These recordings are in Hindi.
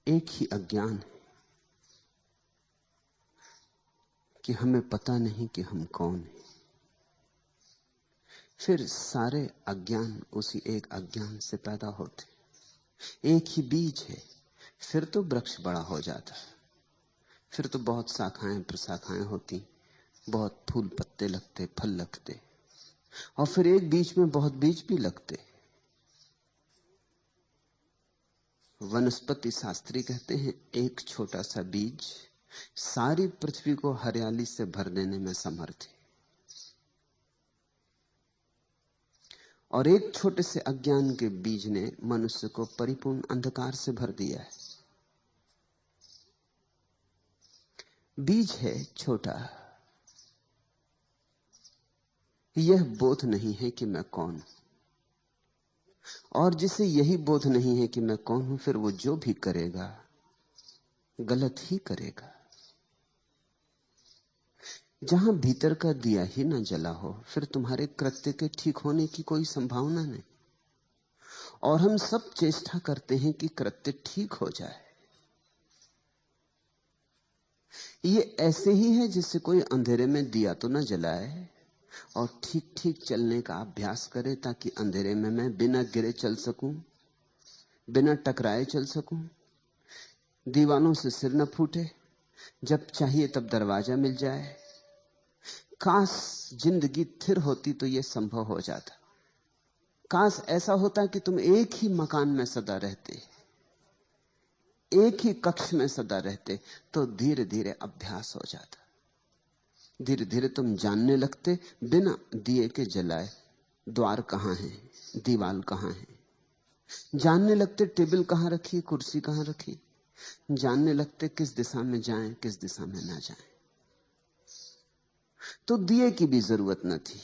एक ही अज्ञान है कि हमें पता नहीं कि हम कौन हैं। फिर सारे अज्ञान उसी एक अज्ञान से पैदा होते। एक ही बीज है, फिर तो वृक्ष बड़ा हो जाता, फिर तो बहुत शाखाएं प्रशाखाएं होती, बहुत फूल पत्ते लगते, फल लगते, और फिर एक बीज में बहुत बीज भी लगते। वनस्पति शास्त्री कहते हैं एक छोटा सा बीज सारी पृथ्वी को हरियाली से भर देने में समर्थ है, और एक छोटे से अज्ञान के बीज ने मनुष्य को परिपूर्ण अंधकार से भर दिया है। बीज है छोटा, यह बोध नहीं है कि मैं कौन हूं, और जिसे यही बोध नहीं है कि मैं कौन हूं, फिर वो जो भी करेगा गलत ही करेगा। जहां भीतर का दिया ही ना जला हो, फिर तुम्हारे कृत्य के ठीक होने की कोई संभावना नहीं। और हम सब चेष्टा करते हैं कि कृत्य ठीक हो जाए। ये ऐसे ही है जिससे कोई अंधेरे में दिया तो ना जलाए और ठीक ठीक चलने का अभ्यास करे, ताकि अंधेरे में मैं बिना गिरे चल सकूं, बिना टकराए चल सकूं, दीवालों से सिर न फूटे, जब चाहिए तब दरवाजा मिल जाए। काश जिंदगी स्थिर होती तो यह संभव हो जाता। काश ऐसा होता कि तुम एक ही मकान में सदा रहते, एक ही कक्ष में सदा रहते, तो धीरे धीरे अभ्यास हो जाता। धीरे धीरे तुम जानने लगते बिना दिए के जलाए द्वार कहां है, दीवाल कहां है। जानने लगते टेबल कहां रखी, कुर्सी कहां रखी। जानने लगते किस दिशा में जाएं, किस दिशा में ना जाएं। तो दिए की भी जरूरत न थी।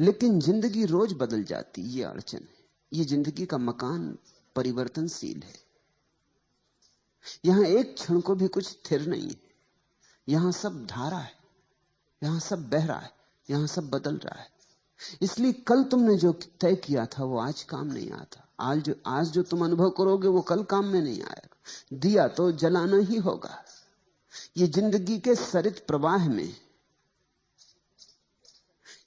लेकिन जिंदगी रोज बदल जाती, ये अड़चन है। ये जिंदगी का मकान परिवर्तनशील है। यहां एक क्षण को भी कुछ स्थिर नहीं है। यहां सब धारा है, यहां सब बह रहा है, यहां सब बदल रहा है। इसलिए कल तुमने जो तय किया था वो आज काम नहीं आता। आज जो तुम अनुभव करोगे वो कल काम में नहीं आएगा। दिया तो जलाना ही होगा। ये जिंदगी के सरित प्रवाह में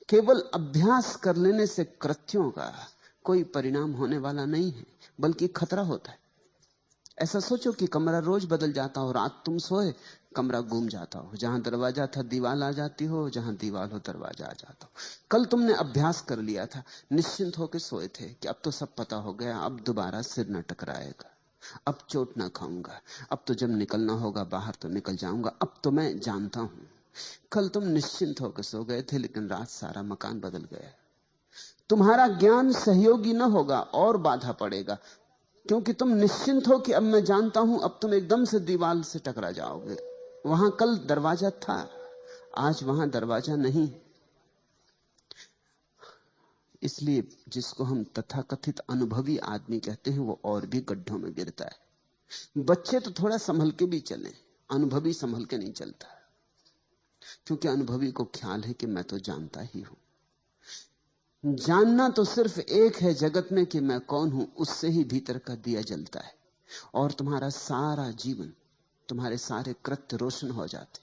केवल अभ्यास कर लेने से कृत्यों का कोई परिणाम होने वाला नहीं है, बल्कि खतरा होता है। ऐसा सोचो कि कमरा रोज बदल जाता हो, रात तुम सोए कमरा घूम जाता हो, जहां दरवाजा था दीवार आ जाती हो, जहां दीवार हो दरवाजा आ जाता हो। कल तुमने अभ्यास कर लिया था, निश्चिंत होकर सोए थे कि अब तो सब पता हो गया, अब दोबारा सिर न टकराएगा, अब चोट ना खाऊंगा, अब तो जब निकलना होगा बाहर तो निकल जाऊंगा, अब तो मैं जानता हूं। कल तुम निश्चिंत होकर सो गए थे, लेकिन रात सारा मकान बदल गया। तुम्हारा ज्ञान सहयोगी न होगा और बाधा पड़ेगा, क्योंकि तुम निश्चिंत हो कि अब मैं जानता हूं। अब तुम एकदम से दीवार से टकरा जाओगे। वहां कल दरवाजा था, आज वहां दरवाजा नहीं। इसलिए जिसको हम तथाकथित अनुभवी आदमी कहते हैं वो और भी गड्ढों में गिरता है। बच्चे तो थोड़ा संभल के भी चले, अनुभवी संभल के नहीं चलता, क्योंकि अनुभवी को ख्याल है कि मैं तो जानता ही हूं। जानना तो सिर्फ एक है जगत में कि मैं कौन हूं, उससे ही भीतर का दिया जलता है और तुम्हारा सारा जीवन, तुम्हारे सारे कृत्य रोशन हो जाते।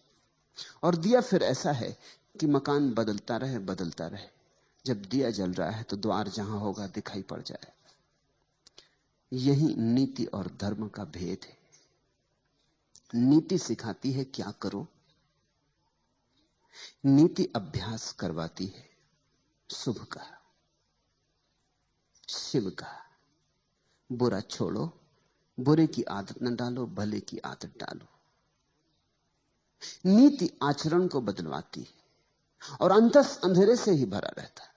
और दिया फिर ऐसा है कि मकान बदलता रहे बदलता रहे। जब दिया जल रहा है तो द्वार जहां होगा दिखाई पड़ जाए। यही नीति और धर्म का भेद है। नीति सिखाती है क्या करो, नीति अभ्यास करवाती है शुभ का, शिव का। बुरा छोड़ो, बुरे की आदत न डालो, भले की आदत डालो। नीति आचरण को बदलवाती है और अंतस अंधेरे से ही भरा रहता है।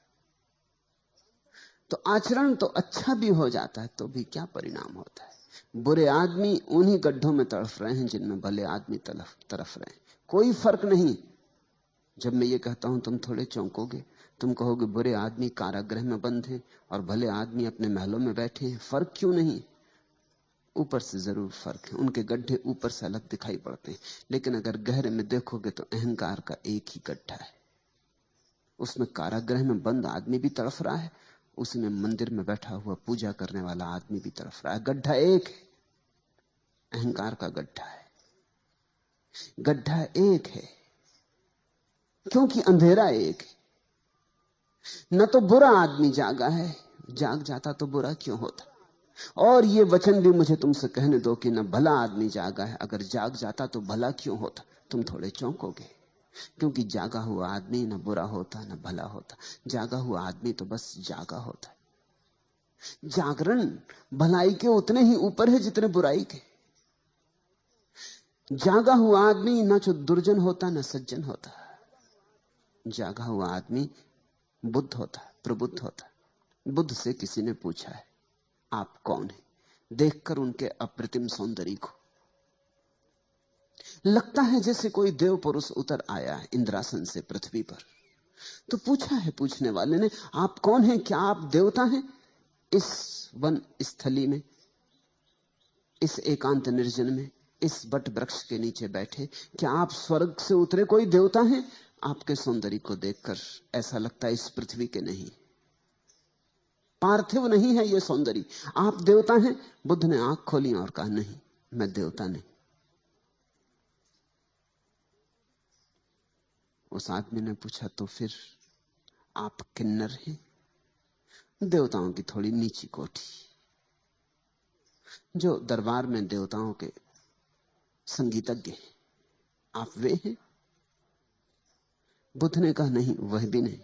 तो आचरण तो अच्छा भी हो जाता है तो भी क्या परिणाम होता है। बुरे आदमी उन्हीं गड्ढों में तड़फ रहे हैं जिनमें भले आदमी तरफ रहे हैं। कोई फर्क नहीं। जब मैं ये कहता हूं तुम थोड़े चौंकोगे, तुम कहोगे बुरे आदमी कारागृह में बंद हैं और भले आदमी अपने महलों में बैठे हैं। फर्क क्यों नहीं? ऊपर से जरूर फर्क है, उनके गड्ढे ऊपर से अलग दिखाई पड़ते हैं, लेकिन अगर गहरे में देखोगे तो अहंकार का एक ही गड्ढा है। उसमें कारागृह में बंद आदमी भी तड़फ रहा है, उसमें मंदिर में बैठा हुआ पूजा करने वाला आदमी भी तड़फ रहा है। गड्ढा एक है। अहंकार का गड्ढा है। गड्ढा एक है क्योंकि अंधेरा एक है। न तो बुरा आदमी जागा है, जाग जाता तो बुरा क्यों होता। और ये वचन भी मुझे तुमसे कहने दो कि न भला आदमी जागा है, अगर जाग जाता तो भला क्यों होता। तुम थोड़े चौंकोगे, क्योंकि जागा हुआ आदमी न बुरा होता न भला होता। जागा हुआ आदमी तो बस जागा होता है। जागरण भलाई के उतने ही ऊपर है जितने बुराई के। जागा हुआ आदमी न तो दुर्जन होता न सज्जन होता। जागा हुआ आदमी बुद्ध होता, प्रबुद्ध होता। बुद्ध से किसी ने पूछा है आप कौन हैं, देखकर उनके अप्रतिम सौंदर्य को लगता है जैसे कोई देव पुरुष उतर आया है इंद्रासन से पृथ्वी पर। तो पूछा है पूछने वाले ने, आप कौन हैं, क्या आप देवता हैं? इस वन स्थली में, इस एकांत निर्जन में, इस बट वृक्ष के नीचे बैठे, क्या आप स्वर्ग से उतरे कोई देवता हैं? आपके सौंदर्य को देखकर ऐसा लगता है इस पृथ्वी के नहीं, पार्थिव नहीं है ये सौंदर्य, आप देवता हैं। बुद्ध ने आंख खोली और कहा नहीं, मैं देवता नहीं। उस आदमी ने पूछा तो फिर आप किन्नर हैं? देवताओं की थोड़ी नीची कोटि, जो दरबार में देवताओं के संगीतज्ञ हैं, आप वे हैं? बुद्ध ने कहा नहीं, वह भी नहीं।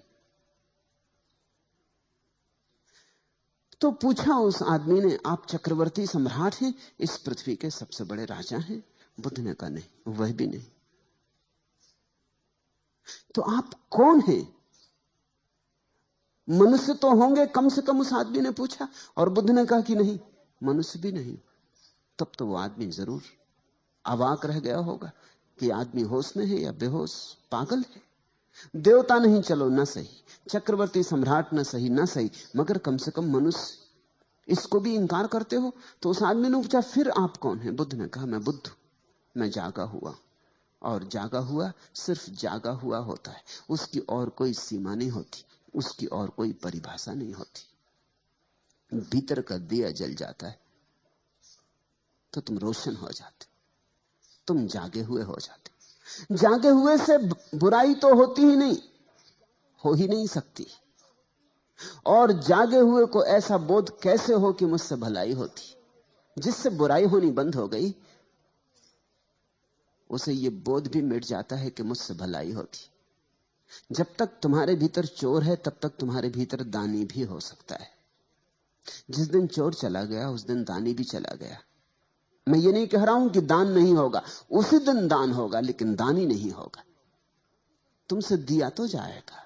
तो पूछा उस आदमी ने, आप चक्रवर्ती सम्राट हैं, इस पृथ्वी के सबसे बड़े राजा हैं? बुद्ध ने कहा नहीं, वह भी नहीं। तो आप कौन हैं? मनुष्य तो होंगे कम से कम, उस आदमी ने पूछा। और बुद्ध ने कहा कि नहीं, मनुष्य भी नहीं। तब तो वो आदमी जरूर अवाक रह गया होगा कि आदमी होश में है या बेहोश, पागल है। देवता नहीं चलो ना सही, चक्रवर्ती सम्राट ना सही, ना सही, मगर कम से कम मनुष्य, इसको भी इंकार करते हो? तो उस आदमी ने पूछा फिर आप कौन हैं? बुद्ध ने कहा मैं बुद्ध हूं, मैं जागा हुआ। और जागा हुआ सिर्फ जागा हुआ होता है, उसकी और कोई सीमा नहीं होती, उसकी और कोई परिभाषा नहीं होती। भीतर का दिया जल जाता है तो तुम रोशन हो जाते, तुम जागे हुए हो जाते। जागे हुए से बुराई तो होती ही नहीं, हो ही नहीं सकती। और जागे हुए को ऐसा बोध कैसे हो कि मुझसे भलाई होती? जिससे बुराई होनी बंद हो गई उसे यह बोध भी मिट जाता है कि मुझसे भलाई होती। जब तक तुम्हारे भीतर चोर है तब तक तुम्हारे भीतर दानी भी हो सकता है। जिस दिन चोर चला गया उस दिन दानी भी चला गया। मैं ये नहीं कह रहा हूं कि दान नहीं होगा, उसी दिन दान होगा, लेकिन दानी नहीं होगा। तुमसे दिया तो जाएगा,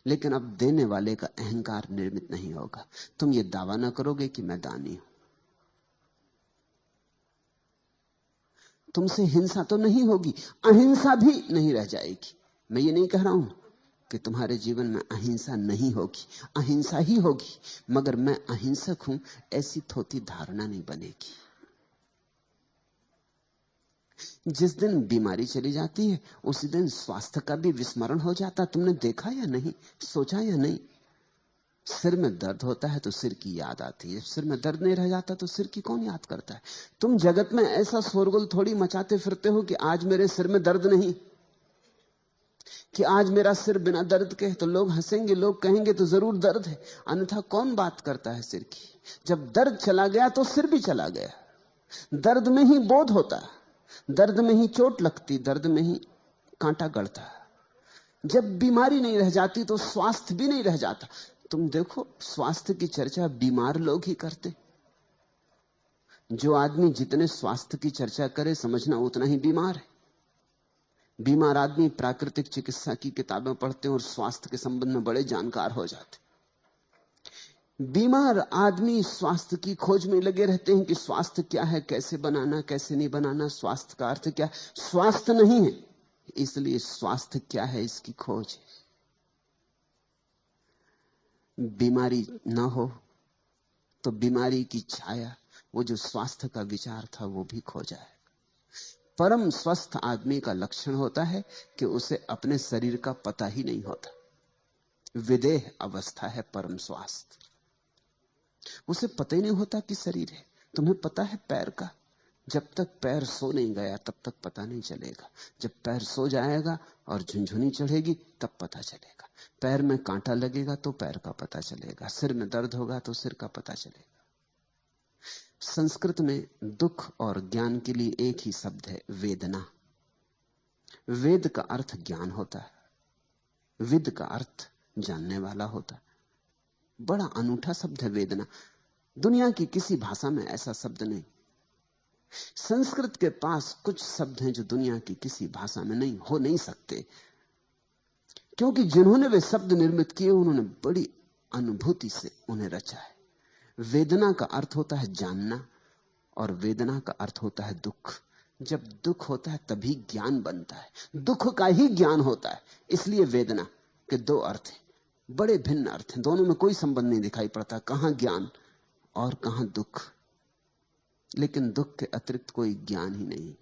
लेकिन अब देने वाले का अहंकार निर्मित नहीं होगा। तुम ये दावा ना करोगे कि मैं दानी हूं। तुमसे हिंसा तो नहीं होगी, अहिंसा भी नहीं रह जाएगी। मैं ये नहीं कह रहा हूं कि तुम्हारे जीवन में अहिंसा नहीं होगी, अहिंसा ही होगी, मगर मैं अहिंसक हूं ऐसी थोती धारणा नहीं बनेगी। जिस दिन बीमारी चली जाती है उसी दिन स्वास्थ्य का भी विस्मरण हो जाता। तुमने देखा या नहीं, सोचा या नहीं? सिर में दर्द होता है तो सिर की याद आती है, सिर में दर्द नहीं रह जाता तो सिर की कौन याद करता है? तुम जगत में ऐसा शोरगुल थोड़ी मचाते फिरते हो कि आज मेरे सिर में दर्द नहीं, कि आज मेरा सिर बिना दर्द के है। तो लोग हंसेंगे, लोग कहेंगे तो जरूर दर्द है, अन्यथा कौन बात करता है सिर की? जब दर्द चला गया तो सिर भी चला गया। दर्द में ही बोध होता, दर्द में ही चोट लगती, दर्द में ही कांटा गड़ता। जब बीमारी नहीं रह जाती तो स्वास्थ्य भी नहीं रह जाता। तुम देखो, स्वास्थ्य की चर्चा बीमार लोग ही करते। जो आदमी जितने स्वास्थ्य की चर्चा करे समझना उतना ही बीमार है। बीमार आदमी प्राकृतिक चिकित्सा की किताबें पढ़ते हैं और स्वास्थ्य के संबंध में बड़े जानकार हो जाते। बीमार आदमी स्वास्थ्य की खोज में लगे रहते हैं कि स्वास्थ्य क्या है, कैसे बनाना, कैसे नहीं बनाना, स्वास्थ्य का अर्थ क्या। स्वास्थ्य नहीं है, इसलिए स्वास्थ्य क्या है इसकी खोज है। बीमारी ना हो तो बीमारी की छाया, वो जो स्वास्थ्य का विचार था वो भी खो जाए। परम स्वस्थ आदमी का लक्षण होता है कि उसे अपने शरीर का पता ही नहीं होता। विदेह अवस्था है परम स्वास्थ्य। उसे पता ही नहीं होता कि शरीर है। तुम्हें पता है पैर का, जब तक पैर सो नहीं गया तब तक पता नहीं चलेगा। जब पैर सो जाएगा और झुनझुनी चढ़ेगी तब पता चलेगा। पैर में कांटा लगेगा तो पैर का पता चलेगा, सिर में दर्द होगा तो सिर का पता चलेगा। संस्कृत में दुख और ज्ञान के लिए एक ही शब्द है, वेदना। वेद का अर्थ ज्ञान होता है, विद का अर्थ जानने वाला होता है। बड़ा अनूठा शब्द है वेदना। दुनिया की किसी भाषा में ऐसा शब्द नहीं। संस्कृत के पास कुछ शब्द हैं जो दुनिया की किसी भाषा में नहीं हो नहीं सकते, क्योंकि जिन्होंने वे शब्द निर्मित किए उन्होंने बड़ी अनुभूति से उन्हें रचा है। वेदना का अर्थ होता है जानना, और वेदना का अर्थ होता है दुख। जब दुख होता है तभी ज्ञान बनता है, दुख का ही ज्ञान होता है। इसलिए वेदना के दो अर्थ हैं, बड़े भिन्न अर्थ हैं, दोनों में कोई संबंध नहीं दिखाई पड़ता, कहां ज्ञान और कहां दुख। लेकिन दुख के अतिरिक्त कोई ज्ञान ही नहीं।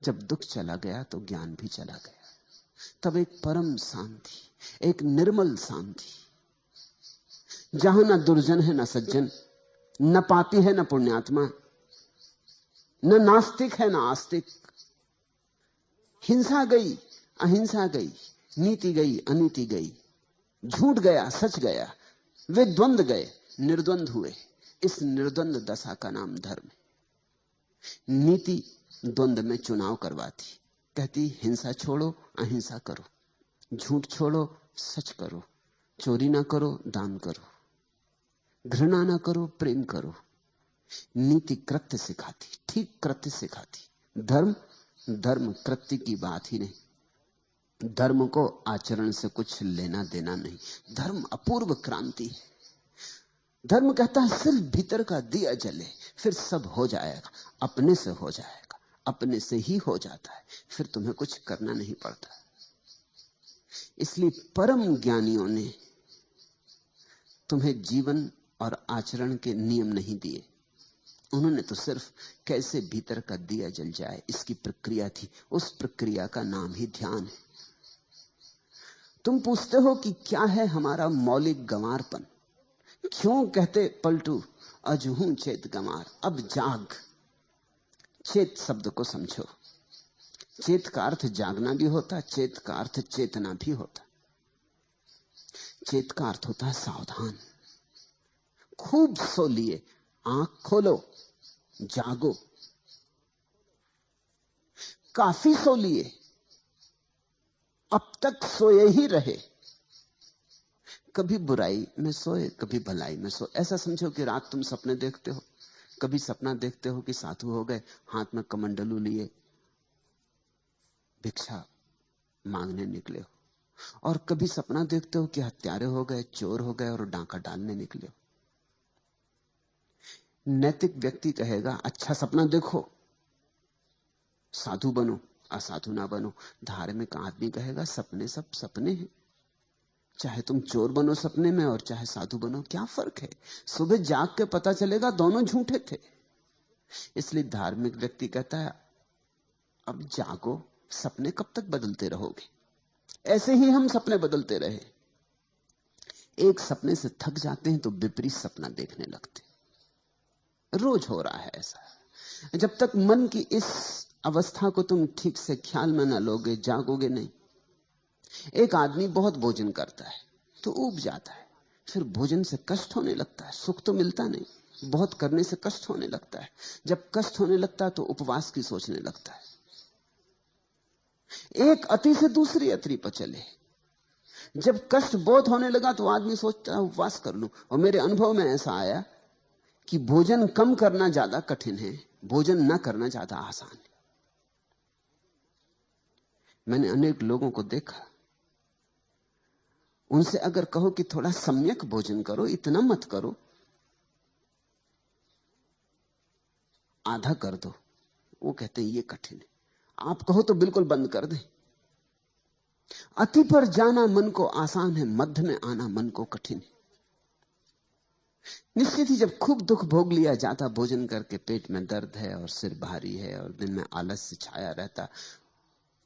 जब दुख चला गया तो ज्ञान भी चला गया। तब एक परम शांति, एक निर्मल शांति, जहां ना दुर्जन है ना सज्जन, न पापी है न पुण्यात्मा, न नास्तिक है न आस्तिक। हिंसा गई, अहिंसा गई, नीति गई, अनीति गई, झूठ गया, सच गया, वे द्वंद्व गए, निर्द्वंद हुए। इस निर्द्वंद दशा का नाम धर्म है। नीति द्वंद्व में चुनाव करवाती, कहती हिंसा छोड़ो, अहिंसा करो, झूठ छोड़ो, सच करो, चोरी ना करो, दान करो, घृणा ना करो, प्रेम करो। नीति कृत्य सिखाती, ठीक कृत्य सिखाती। धर्म कृत्य की बात ही नहीं। धर्म को आचरण से कुछ लेना देना नहीं। धर्म अपूर्व क्रांति है। धर्म कहता है सिर्फ भीतर का दिया जले, फिर सब हो जाएगा, अपने से हो जाएगा, अपने से ही हो जाता है, फिर तुम्हें कुछ करना नहीं पड़ता। इसलिए परम ज्ञानियों ने तुम्हें जीवन और आचरण के नियम नहीं दिए, उन्होंने तो सिर्फ कैसे भीतर का दिया जल जाए इसकी प्रक्रिया थी। उस प्रक्रिया का नाम ही ध्यान है। तुम पूछते हो कि क्या है हमारा मौलिक गंवारपन, क्यों कहते पलटू अजहू चेत गंवार। अब जाग। चेत शब्द को समझो। चेत का अर्थ जागना भी होता, चेत का अर्थ चेतना भी होता। चेत का अर्थ होता है सावधान। खूब सो लिए, आंख खोलो, जागो। काफी सो लिए, अब तक सोए ही रहे। कभी बुराई में सोए, कभी भलाई में सोए। ऐसा समझो कि रात तुम सपने देखते हो। कभी सपना देखते हो कि साधु हो गए, हाथ में कमंडलू लिए भिक्षा मांगने निकले हो, और कभी सपना देखते हो कि हत्यारे हो गए, चोर हो गए और डांका डालने निकले हो। नैतिक व्यक्ति कहेगा अच्छा सपना देखो, साधु बनो, असाधु ना बनो। धार्मिक आदमी कहेगा सपने सब सपने हैं, चाहे तुम चोर बनो सपने में और चाहे साधु बनो, क्या फर्क है? सुबह जाग के पता चलेगा दोनों झूठे थे। इसलिए धार्मिक व्यक्ति कहता है अब जागो, सपने कब तक बदलते रहोगे? ऐसे ही हम सपने बदलते रहे, एक सपने से थक जाते हैं तो विपरीत सपना देखने लगते। रोज हो रहा है ऐसा। जब तक मन की इस अवस्था को तुम ठीक से ख्याल में ना लोगे, जागोगे नहीं। एक आदमी बहुत भोजन करता है तो ऊब जाता है, फिर भोजन से कष्ट होने लगता है, सुख तो मिलता नहीं, बहुत करने से कष्ट होने लगता है। जब कष्ट होने लगता है तो उपवास की सोचने लगता है। एक अति से दूसरी अति पर चले। जब कष्ट बहुत होने लगा तो आदमी सोचता है उपवास कर लूं। और मेरे अनुभव में ऐसा आया कि भोजन कम करना ज्यादा कठिन है, भोजन न करना ज्यादा आसान है। मैंने अनेक लोगों को देखा, उनसे अगर कहो कि थोड़ा सम्यक भोजन करो, इतना मत करो, आधा कर दो, वो कहते हैं ये कठिन है। आप कहो तो बिल्कुल बंद कर दें। अति पर जाना मन को आसान है, मध्य में आना मन को कठिन है। निश्चित ही जब खूब दुख भोग लिया जाता भोजन करके, पेट में दर्द है और सिर भारी है और दिन में आलस्य छाया रहता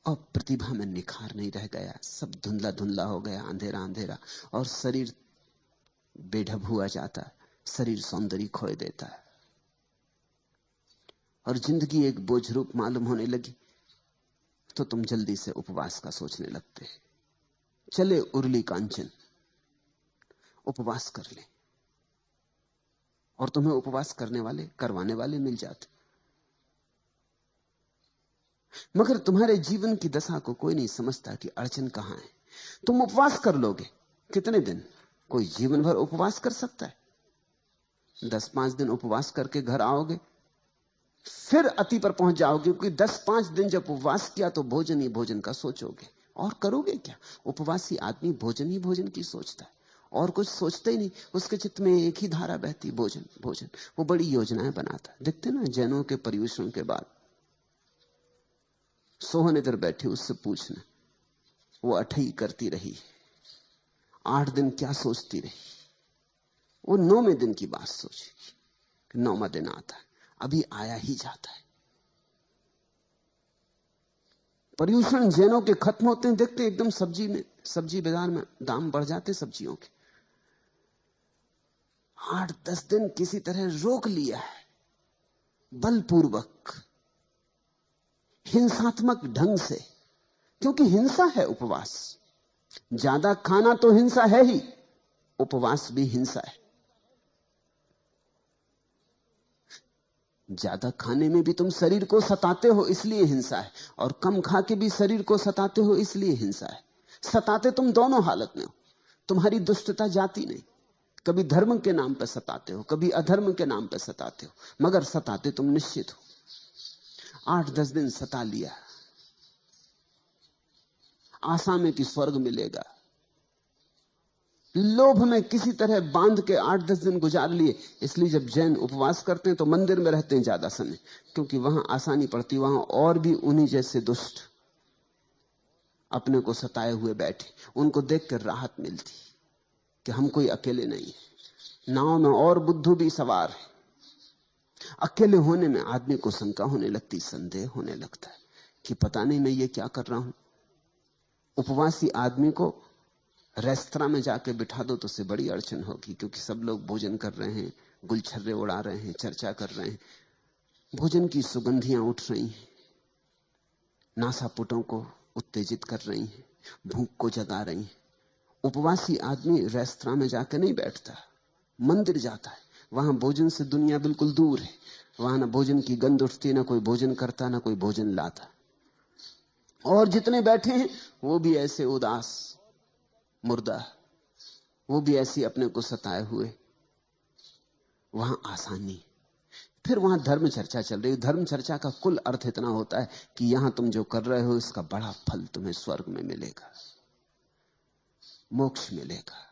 और प्रतिभा में निखार नहीं रह गया, सब धुंधला धुंधला हो गया, अंधेरा अंधेरा, और शरीर बेढब हुआ जाता, शरीर सौंदर्य खोए देता है। और जिंदगी एक बोझ रूप मालूम होने लगी तो तुम जल्दी से उपवास का सोचने लगते। चले उर्ली कांचन, उपवास कर ले, और तुम्हें उपवास करने वाले, करवाने वाले मिल जाते। मगर तुम्हारे जीवन की दशा को कोई नहीं समझता कि अड़चन कहां है। तुम उपवास कर लोगे कितने दिन? कोई जीवन भर उपवास कर सकता है? 10-5 दिन उपवास करके घर आओगे, फिर अति पर पहुंच जाओगे, क्योंकि 10-5 दिन जब उपवास किया तो भोजन ही भोजन का सोचोगे, और करोगे क्या? उपवासी आदमी भोजन ही भोजन की सोचता है, और कुछ सोचता ही नहीं। उसके चित्त में एक ही धारा बहती, भोजन भोजन। वो बड़ी योजनाएं बनाता है। देखते ना जैनों के पर्युषण के बाद सोहन इधर बैठी, उससे पूछना, वो अठई करती रही 8 दिन, क्या सोचती रही? वो 9वें दिन की बात सोची। 9वां दिन आता है, अभी आया ही जाता है। पर्युषण जैनों के खत्म होते हैं, देखते एकदम सब्जी बाजार में दाम बढ़ जाते सब्जियों के। 8-10 दिन किसी तरह रोक लिया है, बलपूर्वक, हिंसात्मक ढंग से, क्योंकि हिंसा है उपवास। ज्यादा खाना तो हिंसा है ही, उपवास भी हिंसा है। ज्यादा खाने में भी तुम शरीर को सताते हो, इसलिए हिंसा है, और कम खा के भी शरीर को सताते हो, इसलिए हिंसा है। सताते तुम दोनों हालत में हो। तुम्हारी दुष्टता जाती नहीं। कभी धर्म के नाम पर सताते हो, कभी अधर्म के नाम पर सताते हो, मगर सताते तुम निश्चित हो। 8-10 दिन सता लिया, आशा में कि स्वर्ग मिलेगा, लोभ में किसी तरह बांध के 8-10 दिन गुजार लिए। इसलिए जब जैन उपवास करते हैं तो मंदिर में रहते हैं ज्यादा समय, क्योंकि वहां आसानी पड़ती। वहां और भी उन्हीं जैसे दुष्ट अपने को सताए हुए बैठे, उनको देखकर राहत मिलती कि हम कोई अकेले नहीं है, नाव में और बुद्धू भी सवार है। अकेले होने में आदमी को शंका होने लगती, संदेह होने लगता है कि पता नहीं मैं ये क्या कर रहा हूं। उपवासी आदमी को रेस्तरां में जाके बिठा दो तो उससे बड़ी अड़चन होगी, क्योंकि सब लोग भोजन कर रहे हैं, गुलछर्रे उड़ा रहे हैं, चर्चा कर रहे हैं, भोजन की सुगंधियां उठ रही हैं, नासापुटों को उत्तेजित कर रही हैं, भूख को जगा रही हैं। उपवासी आदमी रेस्तरां में जाके नहीं बैठता, मंदिर जाता है। वहां भोजन से दुनिया बिल्कुल दूर है। वहां ना भोजन की गंध उठती, ना कोई भोजन करता, ना कोई भोजन लाता। और जितने बैठे हैं वो भी ऐसे उदास, मुर्दा, वो भी ऐसी अपने को सताए हुए। वहां आसानी। फिर वहां धर्म चर्चा चल रही है। धर्म चर्चा का कुल अर्थ इतना होता है कि यहां तुम जो कर रहे हो इसका बड़ा फल तुम्हें स्वर्ग में मिलेगा, मोक्ष मिलेगा,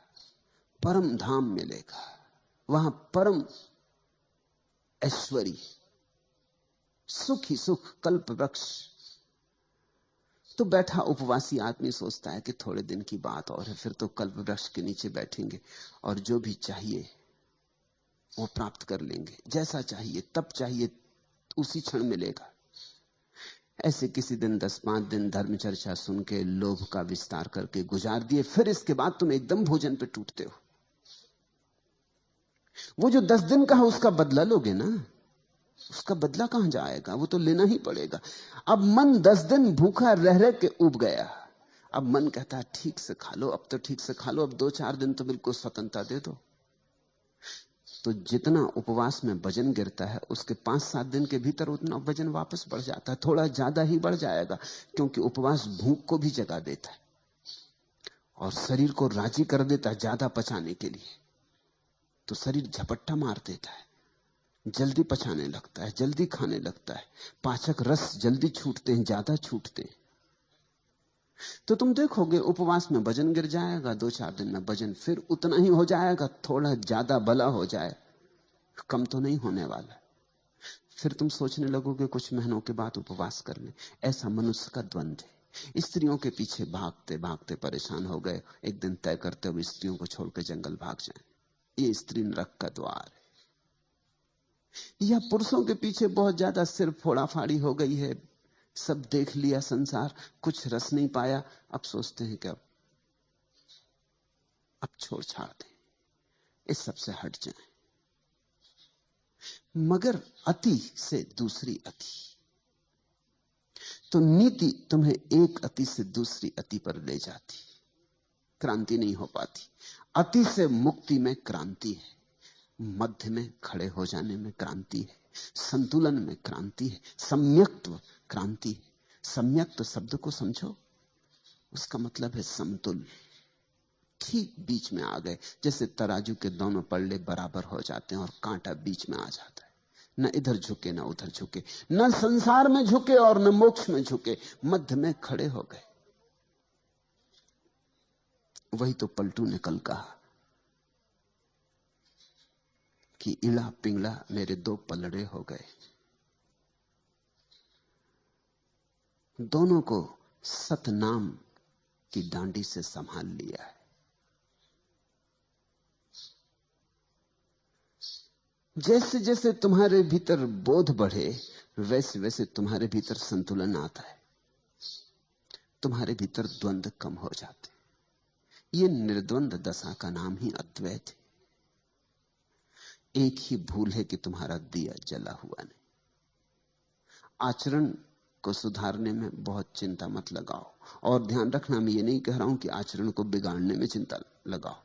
परम धाम मिलेगा, वहां परम ऐश्वर्य, सुख ही सुख, कल्प वृक्ष। तो बैठा उपवासी आदमी सोचता है कि थोड़े दिन की बात और है, फिर तो कल्प वृक्ष के नीचे बैठेंगे और जो भी चाहिए वो प्राप्त कर लेंगे। जैसा चाहिए, तब चाहिए, उसी क्षण मिलेगा। ऐसे किसी दिन 10-5 दिन धर्म चर्चा सुन के लोभ का विस्तार करके गुजार दिए, फिर इसके बाद तुम एकदम भोजन पे टूटते हो। वो जो 10 दिन का है उसका बदला लोगे ना, उसका बदला कहां जाएगा? वो तो लेना ही पड़ेगा। अब मन 10 दिन भूखा रह रह के उब गया। अब मन कहता है ठीक से खा लो, अब तो ठीक से खा लो, अब 2-4 दिन तो बिल्कुल स्वतंत्रता दे दो। तो जितना उपवास में वजन गिरता है उसके 5-7 दिन के भीतर उतना वजन वापस बढ़ जाता है। थोड़ा ज्यादा ही बढ़ जाएगा, क्योंकि उपवास भूख को भी जगा देता है और शरीर को राजी कर देता है ज्यादा पचाने के लिए। तो शरीर झपट्टा मार देता है, जल्दी पचाने लगता है, जल्दी खाने लगता है, पाचक रस जल्दी छूटते हैं, ज्यादा छूटते हैं। तो तुम देखोगे उपवास में वजन गिर जाएगा, 2-4 दिन में वजन फिर उतना ही हो जाएगा, थोड़ा ज्यादा भला हो जाए, कम तो नहीं होने वाला। फिर तुम सोचने लगोगे कुछ महीनों के बाद उपवास कर ले। ऐसा मनुष्य का द्वंद्व है। स्त्रियों के पीछे भागते भागते परेशान हो गए, एक दिन तय करते हुए स्त्रियों को छोड़कर जंगल भाग जाएं। ये स्त्री नरक का द्वार है। या पुरुषों के पीछे बहुत ज्यादा सिर फोड़ा फाड़ी हो गई है, सब देख लिया संसार, कुछ रस नहीं पाया, अब सोचते हैं कि अब छोड़ छाड़ दें, इस सब से हट जाएं। मगर अति से दूसरी अति। तो नीति तुम्हें एक अति से दूसरी अति पर ले जाती, क्रांति नहीं हो पाती। अति से मुक्ति में क्रांति है, मध्य में खड़े हो जाने में क्रांति है, संतुलन में क्रांति है, सम्यक्त्व क्रांति है। सम्यक्त्व शब्द को समझो, उसका मतलब है समतुल। ठीक बीच में आ गए, जैसे तराजू के दोनों पल्ले बराबर हो जाते हैं और कांटा बीच में आ जाता है, न इधर झुके न उधर झुके, न संसार में झुके और न मोक्ष में झुके, मध्य में खड़े हो गए। वही तो पलटू ने कल कहा कि इड़ा पिंगला मेरे दो पलड़े हो गए। दोनों को सतनाम की डांडी से संभाल लिया है। जैसे जैसे तुम्हारे भीतर बोध बढ़े, वैसे वैसे तुम्हारे भीतर संतुलन आता है, तुम्हारे भीतर द्वंद्व कम हो जाते। ये निर्द्वंद दशा का नाम ही अद्वैत है। एक ही भूल है कि तुम्हारा दिया जला हुआ नहीं। आचरण को सुधारने में बहुत चिंता मत लगाओ, और ध्यान रखना, मैं ये नहीं कह रहा हूं कि आचरण को बिगाड़ने में चिंता लगाओ।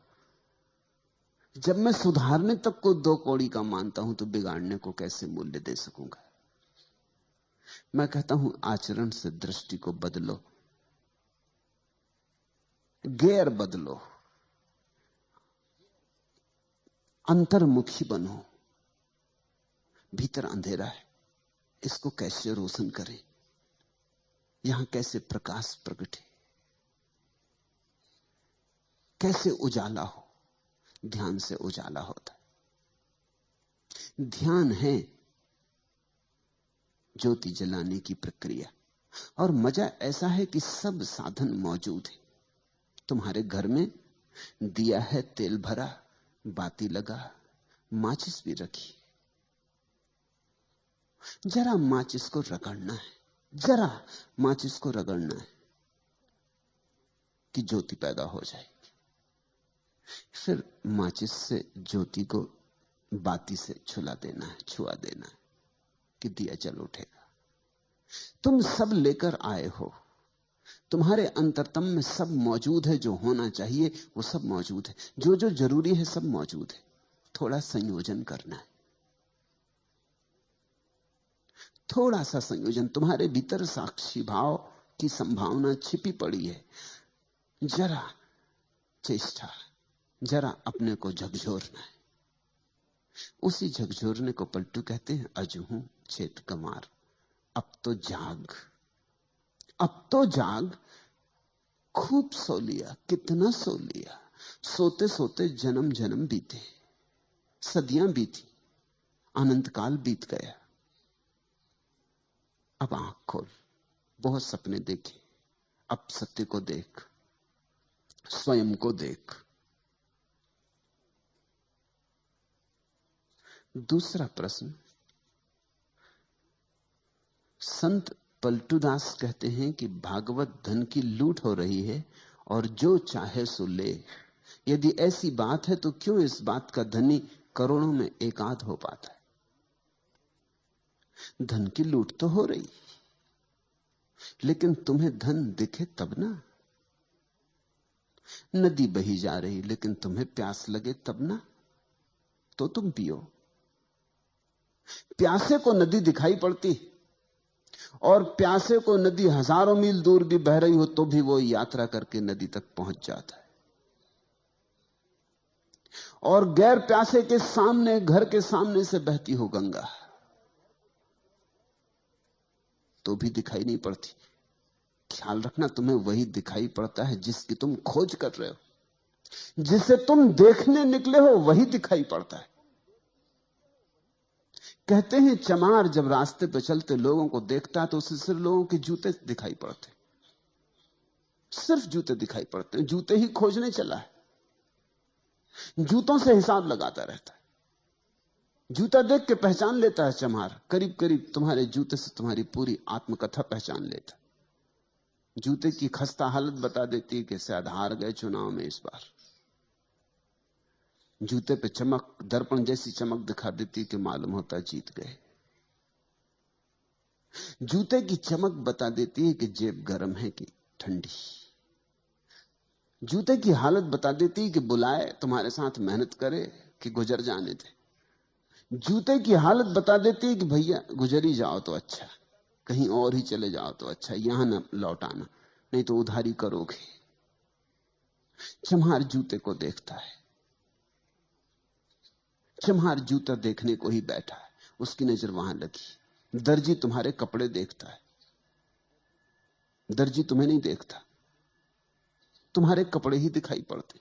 जब मैं सुधारने तक को दो कौड़ी का मानता हूं तो बिगाड़ने को कैसे मूल्य दे सकूंगा। मैं कहता हूं आचरण से दृष्टि को बदलो, गेर बदलो, अंतर्मुखी बनो। भीतर अंधेरा है, इसको कैसे रोशन करें, यहां कैसे प्रकाश प्रकटे, कैसे उजाला हो। ध्यान से उजाला होता है। ध्यान है ज्योति जलाने की प्रक्रिया। और मजा ऐसा है कि सब साधन मौजूद है। तुम्हारे घर में दिया है, तेल भरा, बाती लगा, माचिस भी रखी। जरा माचिस को रगड़ना है, जरा माचिस को रगड़ना है कि ज्योति पैदा हो जाएगी। फिर माचिस से ज्योति को बाती से छुआ देना है कि दिया जल उठेगा। तुम सब लेकर आए हो, तुम्हारे अंतरतम में सब मौजूद है। जो होना चाहिए वो सब मौजूद है, जो जो जरूरी है सब मौजूद है। थोड़ा संयोजन करना है, थोड़ा सा संयोजन। तुम्हारे भीतर साक्षी भाव की संभावना छिपी पड़ी है। जरा चेष्टा, जरा अपने को झकझोरना है। उसी झकझोरने को पलटू कहते हैं। अजहू छेद कमार, अब तो जाग, अब तो जाग। खूब सो लिया, कितना सो लिया। सोते सोते जन्म जन्म बीते, सदियां बीती, अनंत काल बीत गया। अब आंख खोल, बहुत सपने देखे, अब सत्य को देख, स्वयं को देख। दूसरा प्रश्न, संत पलटूदास कहते हैं कि भागवत धन की लूट हो रही है और जो चाहे सो ले। यदि ऐसी बात है तो क्यों इस बात का धनी करोड़ों में एकाध हो पाता है? धन की लूट तो हो रही, लेकिन तुम्हें धन दिखे तब ना। नदी बही जा रही, लेकिन तुम्हें प्यास लगे तब ना, तो तुम पियो। प्यासे को नदी दिखाई पड़ती, और प्यासे को नदी हजारों मील दूर भी बह रही हो तो भी वो यात्रा करके नदी तक पहुंच जाता है। और गैर प्यासे के सामने, घर के सामने से बहती हो गंगा तो भी दिखाई नहीं पड़ती। ख्याल रखना, तुम्हें वही दिखाई पड़ता है जिसकी तुम खोज कर रहे हो। जिसे तुम देखने निकले हो वही दिखाई पड़ता है। कहते हैं चमार जब रास्ते पर चलते लोगों को देखता है तो उसे सिर्फ लोगों के जूते दिखाई पड़ते, सिर्फ जूते दिखाई पड़ते हैं। जूते ही खोजने चला है, जूतों से हिसाब लगाता रहता है। जूता देख के पहचान लेता है चमार, करीब करीब तुम्हारे जूते से तुम्हारी पूरी आत्मकथा पहचान लेता। जूते की खस्ता हालत बता देती है कि शायद हार गए चुनाव में इस बार। जूते पे चमक दर्पण जैसी चमक दिखा देती कि मालूम होता जीत गए। जूते की चमक बता देती है कि जेब गर्म है कि ठंडी। जूते की हालत बता देती है कि बुलाए तुम्हारे साथ मेहनत करे कि गुजर जाने दे। जूते की हालत बता देती है कि भैया गुजर ही जाओ तो अच्छा, कहीं और ही चले जाओ तो अच्छा, यहां ना लौट आना, नहीं तो उधारी करोगे। चम्हार जूते को देखता है, चम्हार जूता देखने को ही बैठा है, उसकी नजर वहां लगी। दर्जी तुम्हारे कपड़े देखता है, दर्जी तुम्हें नहीं देखता, तुम्हारे कपड़े ही दिखाई पड़ते।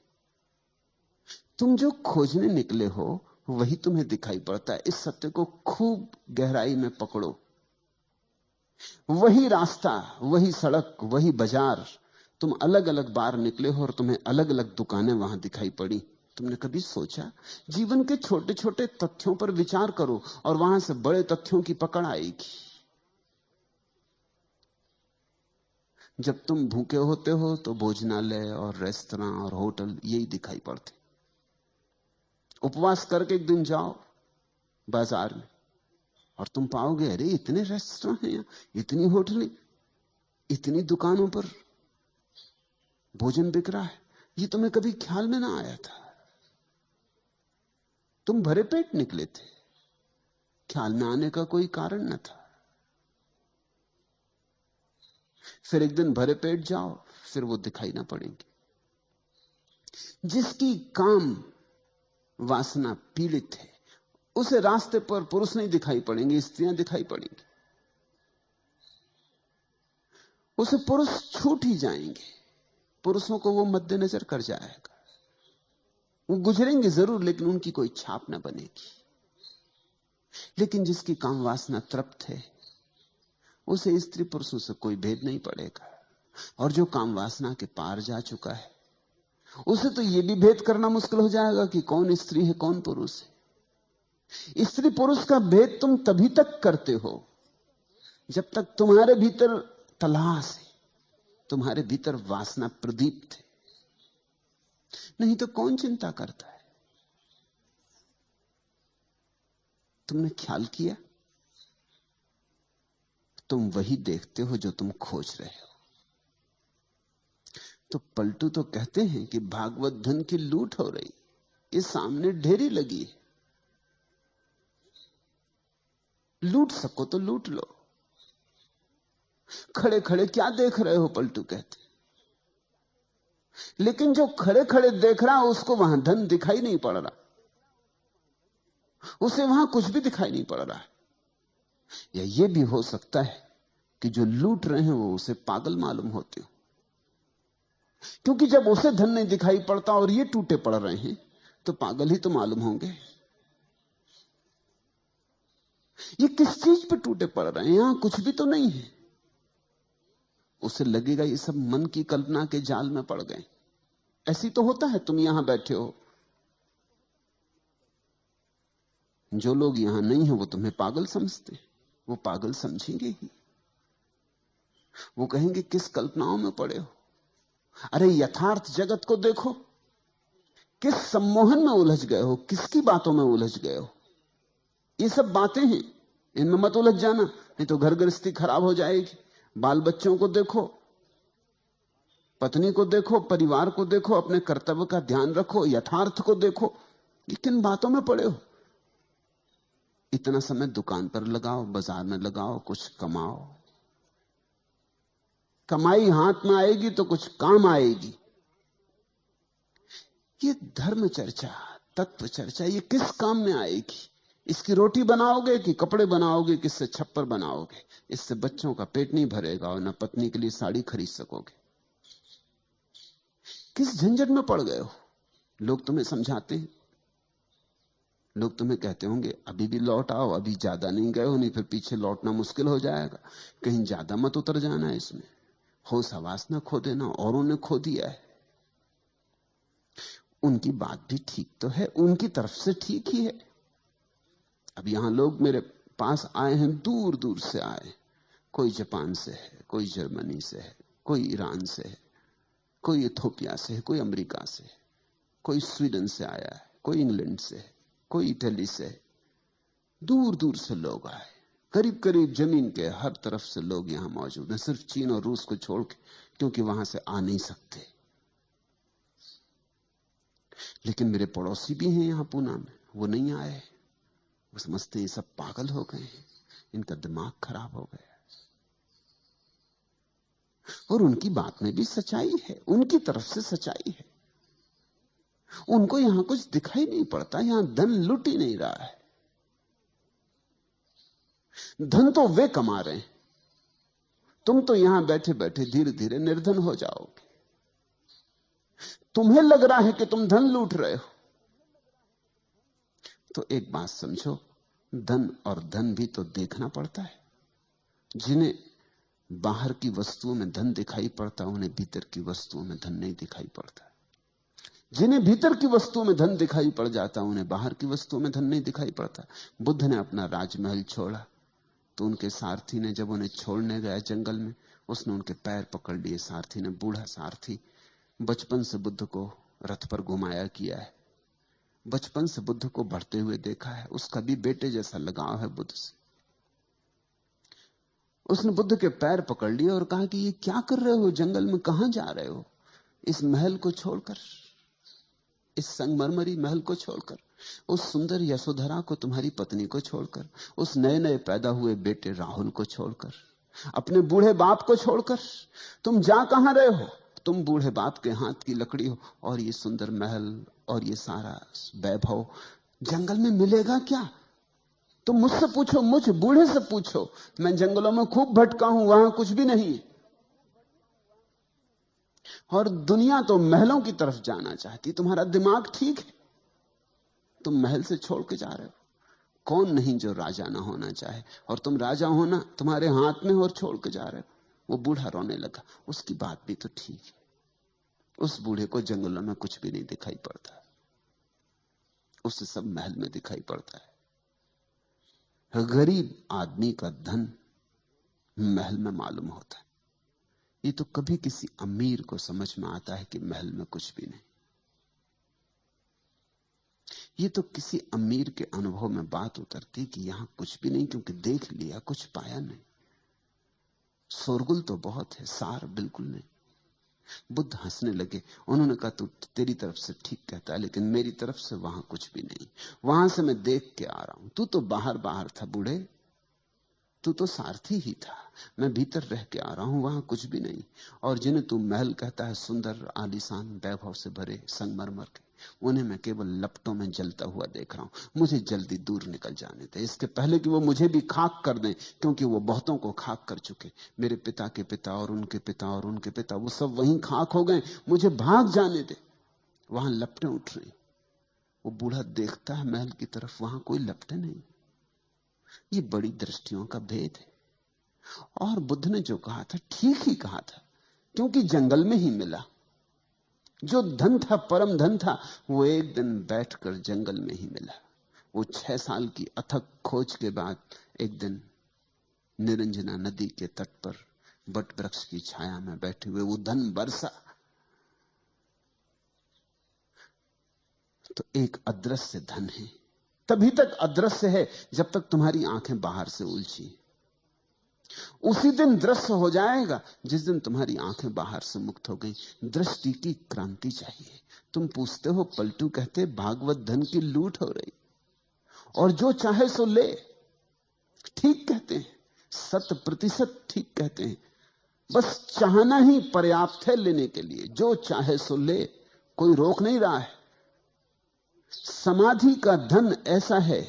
तुम जो खोजने निकले हो वही तुम्हें दिखाई पड़ता है। इस सत्य को खूब गहराई में पकड़ो। वही रास्ता, वही सड़क, वही बाजार, तुम अलग अलग बार निकले हो और तुम्हें अलग अलग दुकानें वहां दिखाई पड़ी। तुमने कभी सोचा? जीवन के छोटे छोटे तथ्यों पर विचार करो और वहां से बड़े तथ्यों की पकड़ आएगी। जब तुम भूखे होते हो तो भोजनालय और रेस्तरां और होटल यही दिखाई पड़ते। उपवास करके एक दिन जाओ बाजार में और तुम पाओगे अरे इतने रेस्तरां हैं, इतनी होटलें, इतनी दुकानों पर भोजन बिक रहा है, ये तुम्हें कभी ख्याल में ना आया था। तुम भरे पेट निकले थे, ख्याल में आने का कोई कारण न था। फिर एक दिन भरे पेट जाओ, फिर वो दिखाई ना पड़ेंगे। जिसकी काम वासना पीड़ित है उसे रास्ते पर पुरुष नहीं दिखाई पड़ेंगे, स्त्रियां दिखाई पड़ेंगी। उसे पुरुष छूट ही जाएंगे, पुरुषों को वो मद्देनजर कर जाएगा। वो गुजरेंगे जरूर लेकिन उनकी कोई छाप ना बनेगी। लेकिन जिसकी काम वासना तृप्त है उसे स्त्री पुरुषों से कोई भेद नहीं पड़ेगा। और जो काम वासना के पार जा चुका है उसे तो यह भी भेद करना मुश्किल हो जाएगा कि कौन स्त्री है कौन पुरुष है। स्त्री पुरुष का भेद तुम तभी तक करते हो जब तक तुम्हारे भीतर तलाश है, तुम्हारे भीतर वासना प्रदीप्त है, नहीं तो कौन चिंता करता है। तुमने ख्याल किया? तुम वही देखते हो जो तुम खोज रहे हो। तो पलटू तो कहते हैं कि भागवत धन की लूट हो रही, इस सामने ढेरी लगी है, लूट सको तो लूट लो। खड़े खड़े क्या देख रहे हो, पलटू कहते। लेकिन जो खड़े खड़े देख रहा है उसको वहां धन दिखाई नहीं पड़ रहा, उसे वहां कुछ भी दिखाई नहीं पड़ रहा है। या यह भी हो सकता है कि जो लूट रहे हैं वो उसे पागल मालूम होते हो, क्योंकि जब उसे धन नहीं दिखाई पड़ता और ये टूटे पड़ रहे हैं तो पागल ही तो मालूम होंगे। ये किस चीज पे टूटे पड़ रहे हैं? यहां कुछ भी तो नहीं है। उसे लगेगा ये सब मन की कल्पना के जाल में पड़ गए। ऐसी तो होता है, तुम यहां बैठे हो, जो लोग यहां नहीं है वो तुम्हें पागल समझते, वो पागल समझेंगे ही। वो कहेंगे किस कल्पनाओं में पड़े हो। अरे यथार्थ जगत को देखो, किस सम्मोहन में उलझ गए हो, किसकी बातों में उलझ गए हो। ये सब बातें हैं, इनमें मत उलझ जाना, नहीं तो घर गृहस्थी खराब हो जाएगी। बाल बच्चों को देखो, पत्नी को देखो, परिवार को देखो, अपने कर्तव्य का ध्यान रखो, यथार्थ को देखो। ये किन बातों में पड़े हो? इतना समय दुकान पर लगाओ, बाजार में लगाओ, कुछ कमाओ। कमाई हाथ में आएगी तो कुछ काम आएगी। ये धर्म चर्चा, तत्व चर्चा, ये किस काम में आएगी? इसकी रोटी बनाओगे कि कपड़े बनाओगे, किससे छप्पर बनाओगे? इससे बच्चों का पेट नहीं भरेगा और न पत्नी के लिए साड़ी खरीद सकोगे। किस झंझट में पड़ गए हो? लोग तुम्हें समझाते हैं, लोग तुम्हें कहते होंगे अभी भी लौट आओ, अभी ज्यादा नहीं गए हो, नहीं फिर पीछे लौटना मुश्किल हो जाएगा, कहीं ज्यादा मत उतर जाना इसमें, होश हवास ना खो देना, औरों ने खो दिया है। उनकी बात भी ठीक तो है, उनकी तरफ से ठीक ही है। अब यहां लोग मेरे पास आए हैं, दूर दूर से आए, कोई जापान से है, कोई जर्मनी से है, कोई ईरान से है, कोई इथोपिया से है, कोई अमेरिका से है, कोई स्वीडन से आया है, कोई इंग्लैंड से, कोई इटली से, दूर दूर से लोग आए। करीब करीब जमीन के हर तरफ से लोग यहां मौजूद हैं, सिर्फ चीन और रूस को छोड़ के, क्योंकि वहां से आ नहीं सकते। लेकिन मेरे पड़ोसी भी हैं यहां पूना में, वो नहीं आए। वो समझते ये सब पागल हो गए हैं, इनका दिमाग खराब हो गया। और उनकी बात में भी सच्चाई है, उनकी तरफ से सच्चाई है। उनको यहां कुछ दिखाई नहीं पड़ता, यहां धन लुट ही नहीं रहा है। धन तो वे कमा रहे हैं, तुम तो यहां बैठे बैठे धीरे धीरे निर्धन हो जाओगे। तुम्हें लग रहा है कि तुम धन लूट रहे हो। तो एक बात समझो, धन और धन भी तो देखना पड़ता है। जिन्हें बाहर की वस्तुओं में धन दिखाई पड़ता, उन्हें भीतर की वस्तुओं में धन नहीं दिखाई पड़ता। जिन्हें भीतर की वस्तुओं में धन दिखाई पड़ जाता, उन्हें बाहर की वस्तुओं में धन नहीं दिखाई पड़ता। बुद्ध ने अपना राजमहल छोड़ा तो उनके सारथी ने, जब उन्हें छोड़ने गया जंगल में, उसने उनके पैर पकड़ लिए। सारथी ने, बूढ़ा सारथी, बचपन से बुद्ध को रथ पर घुमाया किया है, बचपन से बुद्ध को बढ़ते हुए देखा है, उसका भी बेटे जैसा लगाव है बुद्ध से। उसने बुद्ध के पैर पकड़ लिए और कहा कि ये क्या कर रहे हो, जंगल में कहां जा रहे हो? इस महल को छोड़कर, इस संगमरमरी महल को छोड़कर, उस सुंदर यशोधरा को, तुम्हारी पत्नी को छोड़कर, उस नए नए पैदा हुए बेटे राहुल को छोड़कर, अपने बूढ़े बाप को छोड़कर तुम जा कहां रहे हो? तुम बूढ़े बाप के हाथ की लकड़ी हो, और ये सुंदर महल और ये सारा वैभव जंगल में मिलेगा क्या? तुम मुझसे पूछो, मुझ बूढ़े से पूछो, मैं जंगलों में खूब भटका हूं, वहां कुछ भी नहीं है। और दुनिया तो महलों की तरफ जाना चाहती। तुम्हारा दिमाग ठीक है, तुम महल से छोड़ के जा रहे हो। कौन नहीं जो राजा ना होना चाहे, और तुम राजा होना तुम्हारे हाथ में और छोड़ के जा रहे हो। वो बूढ़ा रोने लगा। उसकी बात भी तो ठीक है, उस बूढ़े को जंगलों में कुछ भी नहीं दिखाई पड़ता, उसे सब महल में दिखाई पड़ता है। गरीब आदमी का धन महल में मालूम होता है। ये तो कभी किसी अमीर को समझ में आता है कि महल में कुछ भी नहीं। ये तो किसी अमीर के अनुभव में बात उतरती कि यहां कुछ भी नहीं, क्योंकि देख लिया, कुछ पाया नहीं। शोरगुल तो बहुत है, सार बिल्कुल नहीं। बुद्ध हंसने लगे। उन्होंने कहा, तू तेरी तरफ से ठीक कहता है, लेकिन मेरी तरफ से वहां कुछ भी नहीं। वहां से मैं देख के आ रहा हूं। तू तो बाहर बाहर था बूढ़े, तू तो सारथी ही था। मैं भीतर रह के आ रहा हूं, वहां कुछ भी नहीं। और जिन्हें तू महल कहता है, सुंदर आलीशान वैभव से भरे संगमरमर के, उन्हें मैं केवल लपटों में जलता हुआ देख रहा हूं। मुझे जल्दी दूर निकल जाने दे, इसके पहले कि वो मुझे भी खाक कर दें, क्योंकि वो बहुतों को खाक कर चुके। मेरे पिता के पिता और उनके पिता और उनके पिता, वो सब वहीं खाक हो गए। मुझे भाग जाने दे, वहां लपटें उठ रही। वो बूढ़ा देखता है महल की तरफ, वहां कोई लपटें नहीं। ये बड़ी दृष्टियों का भेद है। और बुद्ध ने जो कहा था ठीक ही कहा था, क्योंकि जंगल में ही मिला। जो धन था, परम धन था, वो एक दिन बैठकर जंगल में ही मिला। वो 6 साल की अथक खोज के बाद एक दिन निरंजना नदी के तट पर बट वृक्ष की छाया में बैठे हुए वो धन बरसा। तो एक अदृश्य धन है, तभी तक अदृश्य है जब तक तुम्हारी आंखें बाहर से उलझी। उसी दिन दृश्य हो जाएगा जिस दिन तुम्हारी आंखें बाहर से मुक्त हो गई। दृष्टि की क्रांति चाहिए। तुम पूछते हो, पलटू कहते भागवत धन की लूट हो रही, और जो चाहे सो ले। ठीक कहते हैं, 100% ठीक कहते हैं। बस चाहना ही पर्याप्त है लेने के लिए। जो चाहे सो ले, कोई रोक नहीं रहा है। समाधि का धन ऐसा है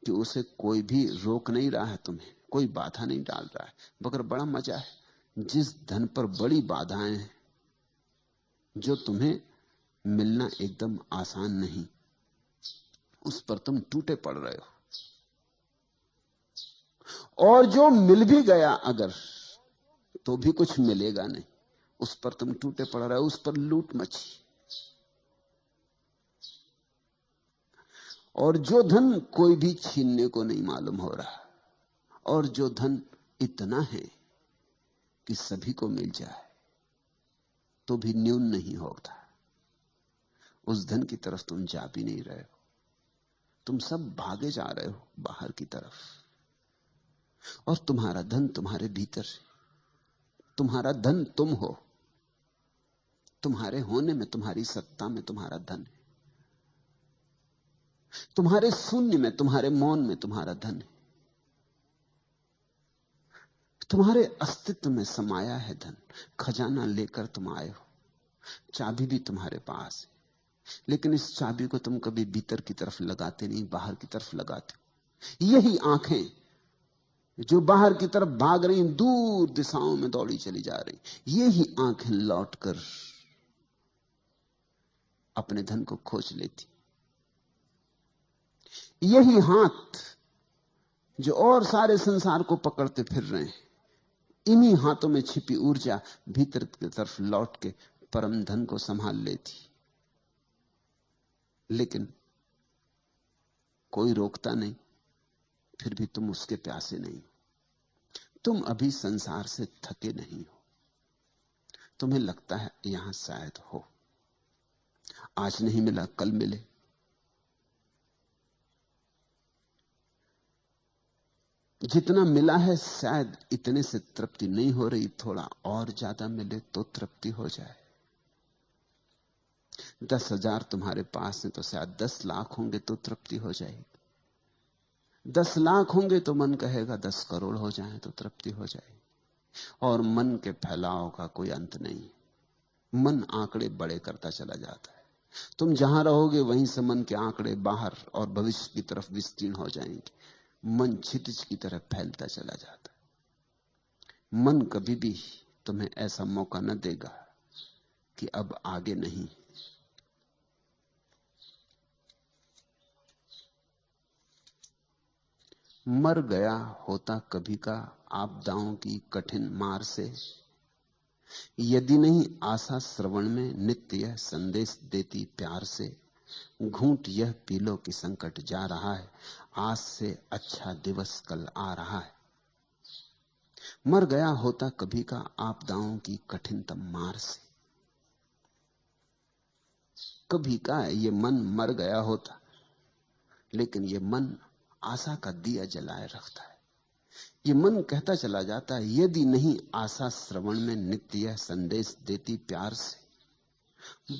कि उसे कोई भी रोक नहीं रहा है, तुम्हें कोई बाधा नहीं डाल रहा है। मगर बड़ा मजा है, जिस धन पर बड़ी बाधाएं हैं, जो तुम्हें मिलना एकदम आसान नहीं, उस पर तुम टूटे पड़ रहे हो। और जो मिल भी गया अगर, तो भी कुछ मिलेगा नहीं, उस पर तुम टूटे पड़ रहे हो, उस पर लूट मची। और जो धन कोई भी छीनने को नहीं मालूम हो रहा, और जो धन इतना है कि सभी को मिल जाए तो भी न्यून नहीं होता, उस धन की तरफ तुम जा भी नहीं रहे हो। तुम सब भागे जा रहे हो बाहर की तरफ, और तुम्हारा धन तुम्हारे भीतर है। तुम्हारा धन तुम हो। तुम्हारे होने में, तुम्हारी सत्ता में तुम्हारा धन है। तुम्हारे शून्य में, तुम्हारे मौन में तुम्हारा धन है। तुम्हारे अस्तित्व में समाया है धन। खजाना लेकर तुम आए हो, चाबी भी तुम्हारे पास है, लेकिन इस चाबी को तुम कभी भीतर की तरफ लगाते नहीं, बाहर की तरफ लगाते हो। यही आंखें जो बाहर की तरफ भाग रही, दूर दिशाओं में दौड़ी चली जा रही, यही आंखें लौटकर अपने धन को खोज लेती। यही हाथ जो और सारे संसार को पकड़ते फिर रहे हैं, इन्हीं हाथों में छिपी ऊर्जा भीतर की तरफ लौट के परम धन को संभाल लेती। लेकिन कोई रोकता नहीं, फिर भी तुम उसके प्यासे नहीं हो। तुम अभी संसार से थके नहीं हो। तुम्हें लगता है यहां शायद हो, आज नहीं मिला कल मिले। जितना मिला है शायद इतने से तृप्ति नहीं हो रही, थोड़ा और ज्यादा मिले तो तृप्ति हो जाए। 10,000 तुम्हारे पास है तो शायद 10 लाख होंगे तो तृप्ति हो जाएगी। 10 लाख होंगे तो मन कहेगा 10 करोड़ हो जाए तो तृप्ति हो जाएगी। और मन के फैलाव का कोई अंत नहीं। मन आंकड़े बड़े करता चला जाता है। तुम जहां रहोगे वहीं से मन के आंकड़े बाहर और भविष्य की तरफ विस्तीर्ण हो जाएंगे। मन क्षितिज की तरफ फैलता चला जाता है। मन कभी भी तुम्हें ऐसा मौका न देगा कि अब आगे नहीं। मर गया होता कभी का आपदाओं की कठिन मार से, यदि नहीं आशा श्रवण में नित्य यह संदेश देती प्यार से। घूंट यह पी लो कि संकट जा रहा है, आज से अच्छा दिवस कल आ रहा है। मर गया होता कभी का आपदाओं की कठिनतम मार से। कभी का ये मन मर गया होता, लेकिन ये मन आशा का दिया जलाए रखता है। ये मन कहता चला जाता है, यदि नहीं आशा श्रवण में नित्य यह संदेश देती प्यार से।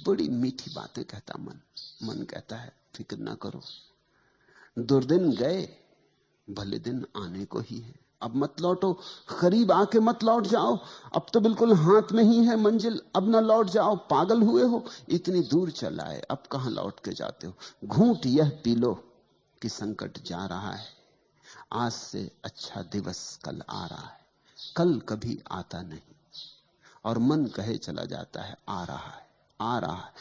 बड़ी मीठी बातें कहता मन। मन कहता है फिक्र ना करो, दुर्दिन गए, भले दिन आने को ही है। अब मत लौटो, करीब आके मत लौट जाओ। अब तो बिल्कुल हाथ में ही है मंजिल, अब ना लौट जाओ। पागल हुए हो, इतनी दूर चला है, अब कहां लौट के जाते हो। घूंट यह पी लो कि संकट जा रहा है, आज से अच्छा दिवस कल आ रहा है। कल कभी आता नहीं, और मन कहे चला जाता है आ रहा है, आ रहा है,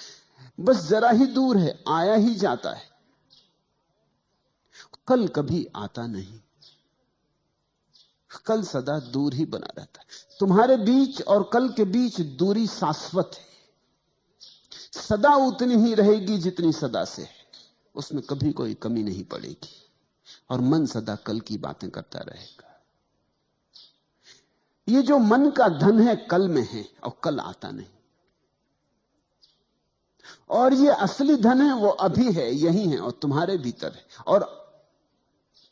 बस जरा ही दूर है, आया ही जाता है। कल कभी आता नहीं, कल सदा दूर ही बना रहता है। तुम्हारे बीच और कल के बीच दूरी शाश्वत है, सदा उतनी ही रहेगी जितनी सदा से है। उसमें कभी कोई कमी नहीं पड़ेगी, और मन सदा कल की बातें करता रहेगा। ये जो मन का धन है कल में है और कल आता नहीं, और ये असली धन है वो अभी है, यही है और तुम्हारे भीतर है और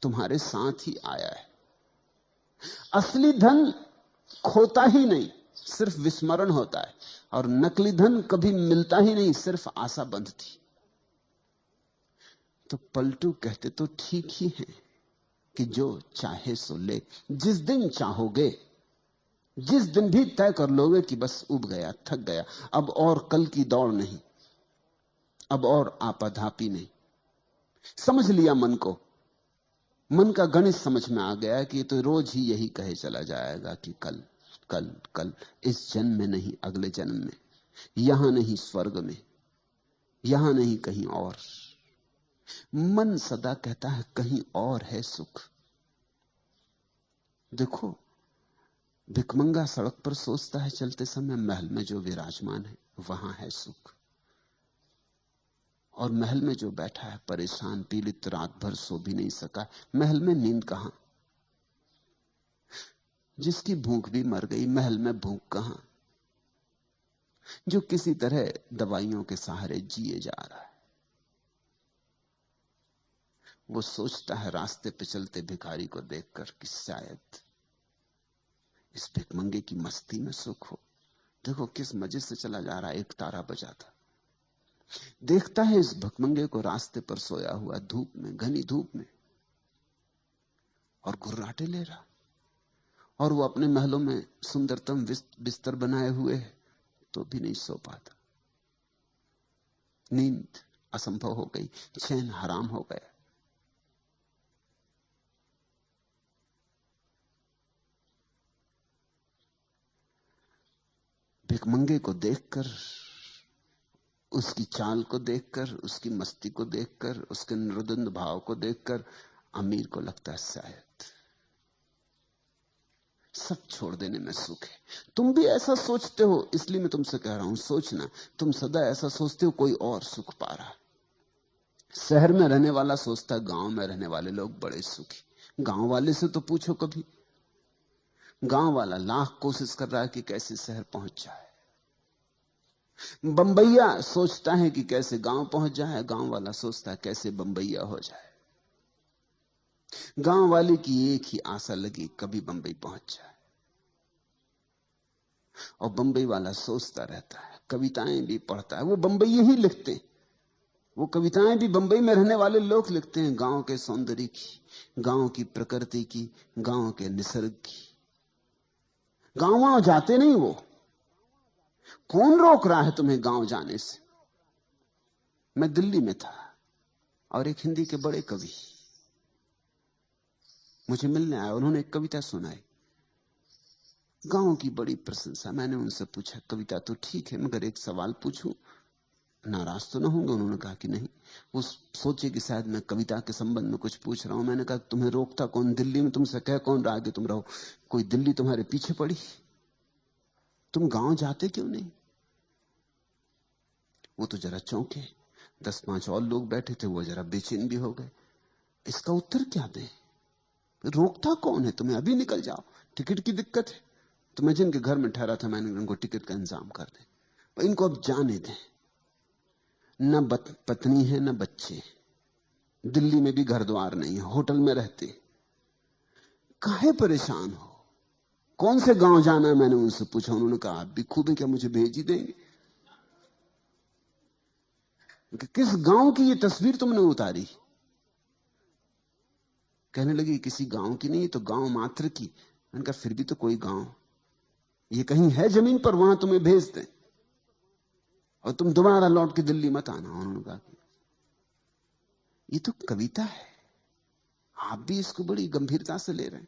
तुम्हारे साथ ही आया है। असली धन खोता ही नहीं, सिर्फ विस्मरण होता है, और नकली धन कभी मिलता ही नहीं, सिर्फ आशा बंधती। तो पलटू कहते तो ठीक ही है कि जो चाहे सो ले। जिस दिन चाहोगे, जिस दिन भी तय कर लोगे कि बस उब गया, थक गया, अब और कल की दौड़ नहीं, अब और आपाधापी नहीं, समझ लिया मन को, मन का गणित समझ में आ गया कि तो रोज ही यही कहे चला जाएगा कि कल कल कल, इस जन्म में नहीं अगले जन्म में, यहां नहीं स्वर्ग में, यहां नहीं कहीं और। मन सदा कहता है कहीं और है सुख। देखो, भिकमंगा सड़क पर सोचता है चलते समय, महल में जो विराजमान है वहां है सुख, और महल में जो बैठा है परेशान पीड़ित, रात भर सो भी नहीं सका, महल में नींद कहां। जिसकी भूख भी मर गई, महल में भूख कहां। जो किसी तरह दवाइयों के सहारे जिए जा रहा है। वो सोचता है रास्ते पे चलते भिखारी को देखकर कि शायद इस भिखमंगे की मस्ती में सुख हो। देखो किस मजे से चला जा रहा है, एक तारा बजाता। देखता है इस भिखमंगे को रास्ते पर सोया हुआ, धूप में, घनी धूप में, और घुर्राटे ले रहा। और वो अपने महलों में सुंदरतम बिस्तर बनाए हुए है, तो भी नहीं सो पाता। नींद असंभव हो गई, चैन हराम हो गया। भिखमंगे को देखकर, उसकी चाल को देखकर, उसकी मस्ती को देखकर, उसके निर्द्वंद भाव को देखकर अमीर को लगता है शायद सब छोड़ देने में सुख है। तुम भी ऐसा सोचते हो, इसलिए मैं तुमसे कह रहा हूं सोचना। तुम सदा ऐसा सोचते हो कोई और सुख पा रहा है। शहर में रहने वाला सोचता है गांव में रहने वाले लोग बड़े सुखी। गांव वाले से तो पूछो कभी। गांव वाला लाख कोशिश कर रहा है कि कैसे शहर पहुंच जाए। बंबईया सोचता है कि कैसे गांव पहुंच जाए, गांव वाला सोचता है कैसे बंबईया हो जाए। गांव वाले की एक ही आशा लगी, कभी बंबई पहुंच जाए। और बंबई वाला सोचता रहता है, कविताएं भी पढ़ता है। वो बंबई ही लिखते हैं, वो कविताएं भी बंबई में रहने वाले लोग लिखते हैं, गांव के सौंदर्य की, गांव की प्रकृति की, गांव के निसर्ग की। गांव जाते नहीं वो। कौन रोक रहा है तुम्हें गांव जाने से? मैं दिल्ली में था और एक हिंदी के बड़े कवि मुझे मिलने आए। उन्होंने एक कविता सुनाई, गांव की बड़ी प्रशंसा। मैंने उनसे पूछा कविता तो ठीक है, मगर एक सवाल पूछूं, नाराज तो ना होंगे? उन्होंने कहा कि नहीं। वो सोचे कि शायद मैं कविता के संबंध में कुछ पूछ रहा हूं। मैंने कहा तुम्हें रोकता कौन? दिल्ली में तुमसे कह कौन रहा कि तुम रहो? कोई दिल्ली तुम्हारे पीछे पड़ी? तुम गांव जाते क्यों नहीं? वो तो जरा चौंके। 10-5 और लोग बैठे थे, वो जरा बेचैन भी हो गए। इसका उत्तर क्या दें? रोकता कौन है तुम्हें? अभी निकल जाओ, टिकट की दिक्कत है। तो मैं जिनके घर में ठहरा था, मैंने उनको टिकट का इंतजाम कर दे, पर इनको अब जाने दें। न पत्नी है न बच्चे, दिल्ली में भी घर द्वार नहीं है, होटल में रहते, काहे परेशान हो? कौन से गांव जाना है? मैंने उनसे पूछा। उन्होंने कहा आप भी खूब है, क्या मुझे भेज ही देंगे? किस गांव की ये तस्वीर तुमने उतारी? कहने लगी किसी गांव की नहीं, तो गांव मात्र की। मैंने कहा फिर भी तो कोई गांव ये कहीं है जमीन पर, वहां तुम्हें भेज दें और तुम दोबारा लौट के दिल्ली मत आना। उन्होंने कहा कि ये तो कविता है, आप भी इसको बड़ी गंभीरता से ले रहे हैं।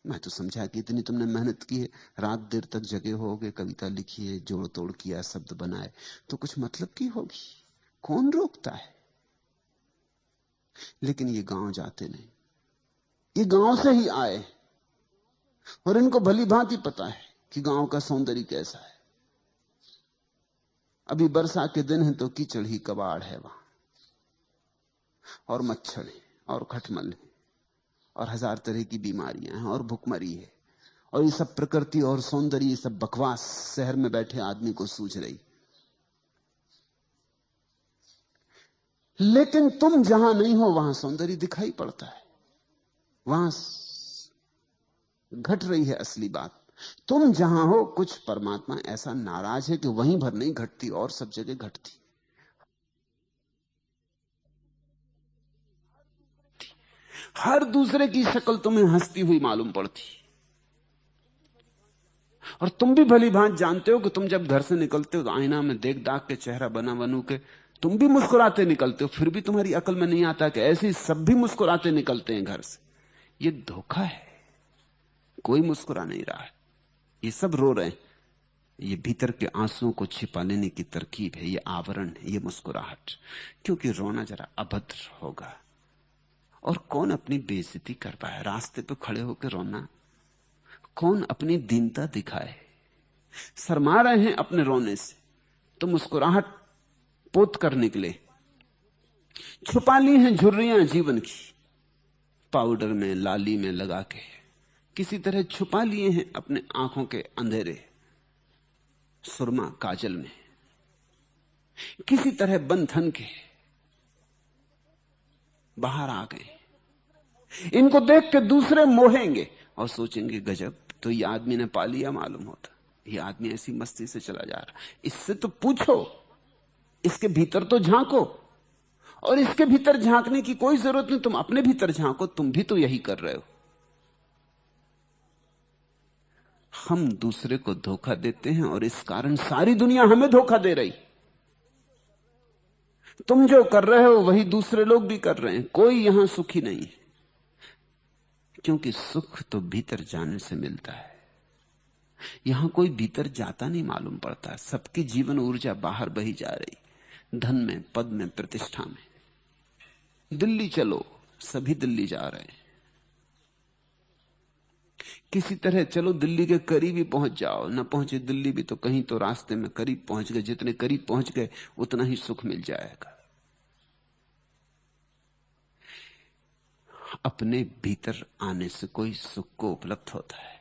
मैं तो समझा कि इतनी तुमने मेहनत की है, रात देर तक जगे होगे, कविता लिखी है, जोड़ तोड़ किया, शब्द बनाए, तो कुछ मतलब की होगी। कौन रोकता है? लेकिन ये गांव जाते नहीं, ये गांव से ही आए और इनको भली भांति पता है कि गांव का सौंदर्य कैसा है। अभी बरसा के दिन है तो कीचड़ ही कबाड़ है वहां, और मच्छर है, और खटमल है, और 1000 तरह की बीमारियां हैं, और भुखमरी है, और ये सब प्रकृति और सौंदर्य, ये सब बकवास शहर में बैठे आदमी को सूझ रही। लेकिन तुम जहां नहीं हो वहां सौंदर्य दिखाई पड़ता है, वहां घट रही है असली बात। तुम जहां हो, कुछ परमात्मा ऐसा नाराज है कि वहीं भर नहीं घटती और सब जगह घटती। हर दूसरे की शक्ल तुम्हें हंसती हुई मालूम पड़ती, और तुम भी भली भांति जानते हो कि तुम जब घर से निकलते हो तो आईना में देख दाख के, चेहरा बना बनू के तुम भी मुस्कुराते निकलते हो। फिर भी तुम्हारी अकल में नहीं आता कि ऐसे ही सब भी मुस्कुराते निकलते हैं घर से। ये धोखा है, कोई मुस्कुरा नहीं रहा है, ये सब रो रहे हैं। ये भीतर के आंसुओं को छिपा लेने की तरकीब है, ये आवरण है, ये मुस्कुराहट। क्योंकि रोना जरा अभद्र होगा, और कौन अपनी बेइज्जती कर पाए? रास्ते पे खड़े होकर रोना, कौन अपनी दीनता दिखाए? शर्मा रहे हैं अपने रोने से, तो मुस्कुराहट पोत कर निकले। छुपा ली हैं झुर्रियां जीवन की, पाउडर में, लाली में लगा के किसी तरह छुपा लिए हैं अपने आंखों के अंधेरे। सुरमा काजल में, किसी तरह बंधन के बाहर आ गए। इनको देख के दूसरे मोहेंगे और सोचेंगे गजब, तो ये आदमी ने पा लिया मालूम होता, ये आदमी ऐसी मस्ती से चला जा रहा। इससे तो पूछो, इसके भीतर तो झांको। और इसके भीतर झांकने की कोई जरूरत नहीं, तुम अपने भीतर झांको, तुम भी तो यही कर रहे हो। हम दूसरे को धोखा देते हैं और इस कारण सारी दुनिया हमें धोखा दे रही। तुम जो कर रहे हो वही दूसरे लोग भी कर रहे हैं, कोई यहां सुखी नहीं है। क्योंकि सुख तो भीतर जाने से मिलता है, यहां कोई भीतर जाता नहीं मालूम पड़ता। सबकी जीवन ऊर्जा बाहर बही जा रही, धन में, पद में, प्रतिष्ठा में। दिल्ली चलो, सभी दिल्ली जा रहे हैं। किसी तरह चलो दिल्ली के करीब ही पहुंच जाओ, ना पहुंचे दिल्ली भी तो कहीं तो रास्ते में करीब पहुंच गए। जितने करीब पहुंच गए उतना ही सुख मिल जाएगा। अपने भीतर आने से कोई सुख को उपलब्ध होता है,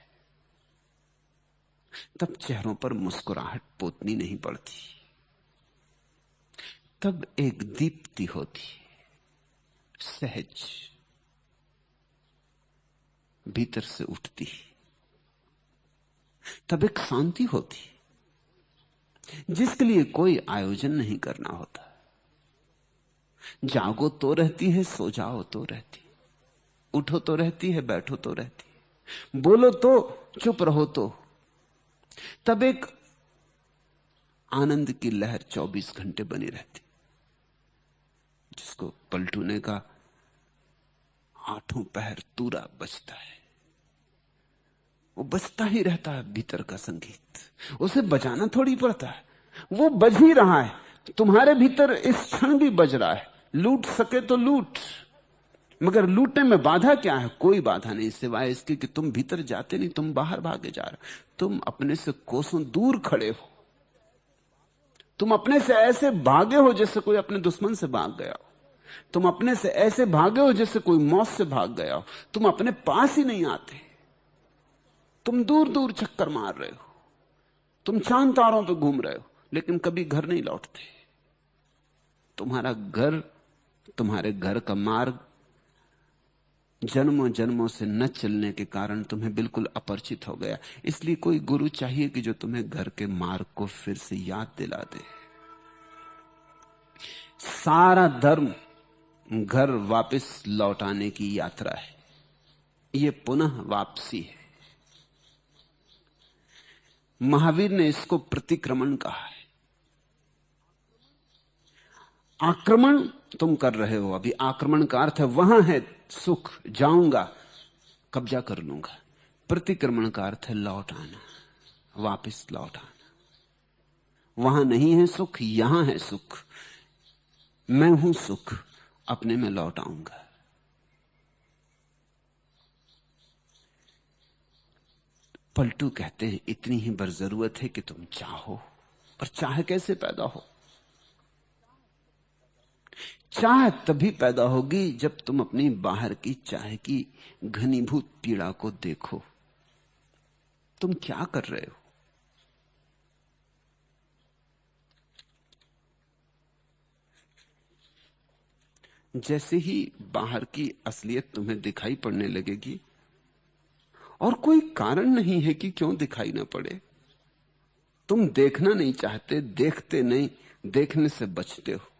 तब चेहरों पर मुस्कुराहट पोतनी नहीं पड़ती, तब एक दीप्ति होती, सहज भीतर से उठती, तब एक शांति होती जिसके लिए कोई आयोजन नहीं करना होता। जागो तो रहती है, सो जाओ तो रहती, उठो तो रहती है, बैठो तो रहती, बोलो तो, चुप रहो तो, तब एक आनंद की लहर 24 घंटे बनी रहती, जिसको पलटू ने का आठों पहर तूरा बजता है। वो बजता ही रहता है भीतर का संगीत, उसे बजाना थोड़ी पड़ता है, वो बज ही रहा है। तुम्हारे भीतर इस क्षण भी बज रहा है। लूट सके तो लूट, मगर लूटने में बाधा क्या है? कोई बाधा नहीं, सिवाय इसके कि तुम भीतर जाते नहीं, तुम बाहर भागे जा रहे हो। तुम अपने से कोसों दूर खड़े हो, तुम अपने से ऐसे भागे हो जैसे कोई अपने दुश्मन से भाग गया हो, तुम अपने से ऐसे भागे हो जैसे कोई मौत से भाग गया हो। तुम अपने पास ही नहीं आते, तुम दूर दूर चक्कर मार रहे हो, तुम चांद तारों पे घूम रहे हो, लेकिन कभी घर नहीं लौटते। तुम्हारा घर, तुम्हारे घर का मार्ग जन्मों जन्मों से न चलने के कारण तुम्हें बिल्कुल अपरिचित हो गया। इसलिए कोई गुरु चाहिए कि जो तुम्हें घर के मार्ग को फिर से याद दिला दे। सारा धर्म घर वापस लौटाने की यात्रा है, यह पुनः वापसी है। महावीर ने इसको प्रतिक्रमण कहा है। आक्रमण तुम कर रहे हो अभी, आक्रमण का अर्थ है वहां है सुख, जाऊंगा, कब्जा कर लूंगा। प्रतिक्रमण का अर्थ है लौट आना, वापस लौट आना। वहां नहीं है सुख, यहां है सुख। मैं हूं सुख, अपने में लौट आऊंगा। पलटू कहते हैं इतनी ही बर जरूरत है कि तुम चाहो। पर चाह कैसे पैदा हो? चाह तभी पैदा होगी जब तुम अपनी बाहर की चाह की घनीभूत पीड़ा को देखो। तुम क्या कर रहे हो? जैसे ही बाहर की असलियत तुम्हें दिखाई पड़ने लगेगी, और कोई कारण नहीं है कि क्यों दिखाई ना पड़े, तुम देखना नहीं चाहते, देखते नहीं, देखने से बचते हो।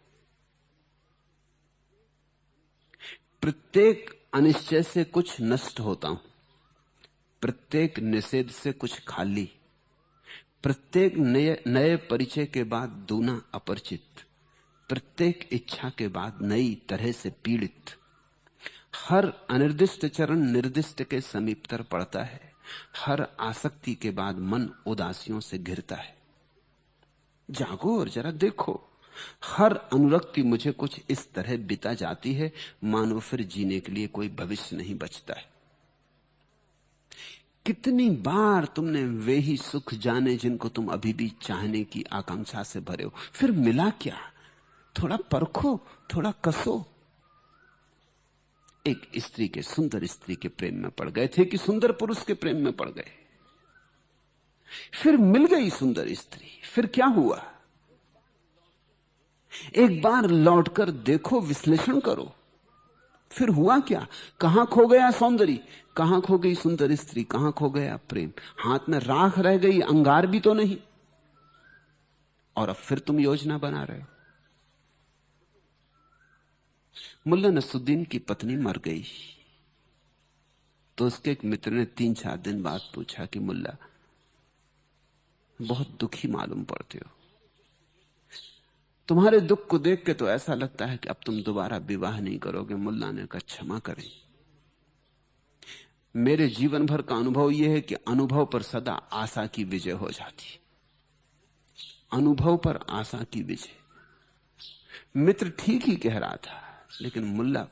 प्रत्येक अनिश्चय से कुछ नष्ट होता हूं, प्रत्येक निषेध से कुछ खाली, प्रत्येक नए परिचय के बाद दूना अपरिचित, प्रत्येक इच्छा के बाद नई तरह से पीड़ित। हर अनिर्दिष्ट चरण निर्दिष्ट के समीपतर पड़ता है। हर आसक्ति के बाद मन उदासियों से घिरता है। जागो और जरा देखो, हर अनुरक्ति मुझे कुछ इस तरह बिता जाती है मानो फिर जीने के लिए कोई भविष्य नहीं बचता है। कितनी बार तुमने वे ही सुख जाने जिनको तुम अभी भी चाहने की आकांक्षा से भरे हो, फिर मिला क्या? थोड़ा परखो, थोड़ा कसो। एक स्त्री के, सुंदर स्त्री के प्रेम में पड़ गए थे कि सुंदर पुरुष के प्रेम में पड़ गए। फिर मिल गई सुंदर स्त्री, फिर क्या हुआ? एक बार लौटकर देखो, विश्लेषण करो, फिर हुआ क्या? कहां खो गया सौंदर्य, कहां खो गई सुंदर स्त्री, कहां खो गया प्रेम? हाथ में राख रह गई, अंगार भी तो नहीं। और अब फिर तुम योजना बना रहे हो। मुल्ला नसरुद्दीन की पत्नी मर गई तो उसके एक मित्र ने 3-4 दिन बाद पूछा कि मुल्ला, बहुत दुखी मालूम पड़ते हो, तुम्हारे दुख को देख के तो ऐसा लगता है कि अब तुम दोबारा विवाह नहीं करोगे। मुल्ला ने कहा, क्षमा करें, मेरे जीवन भर का अनुभव यह है कि अनुभव पर सदा आशा की विजय हो जाती। अनुभव पर आशा की विजय। मित्र ठीक ही कह रहा था, लेकिन मुल्ला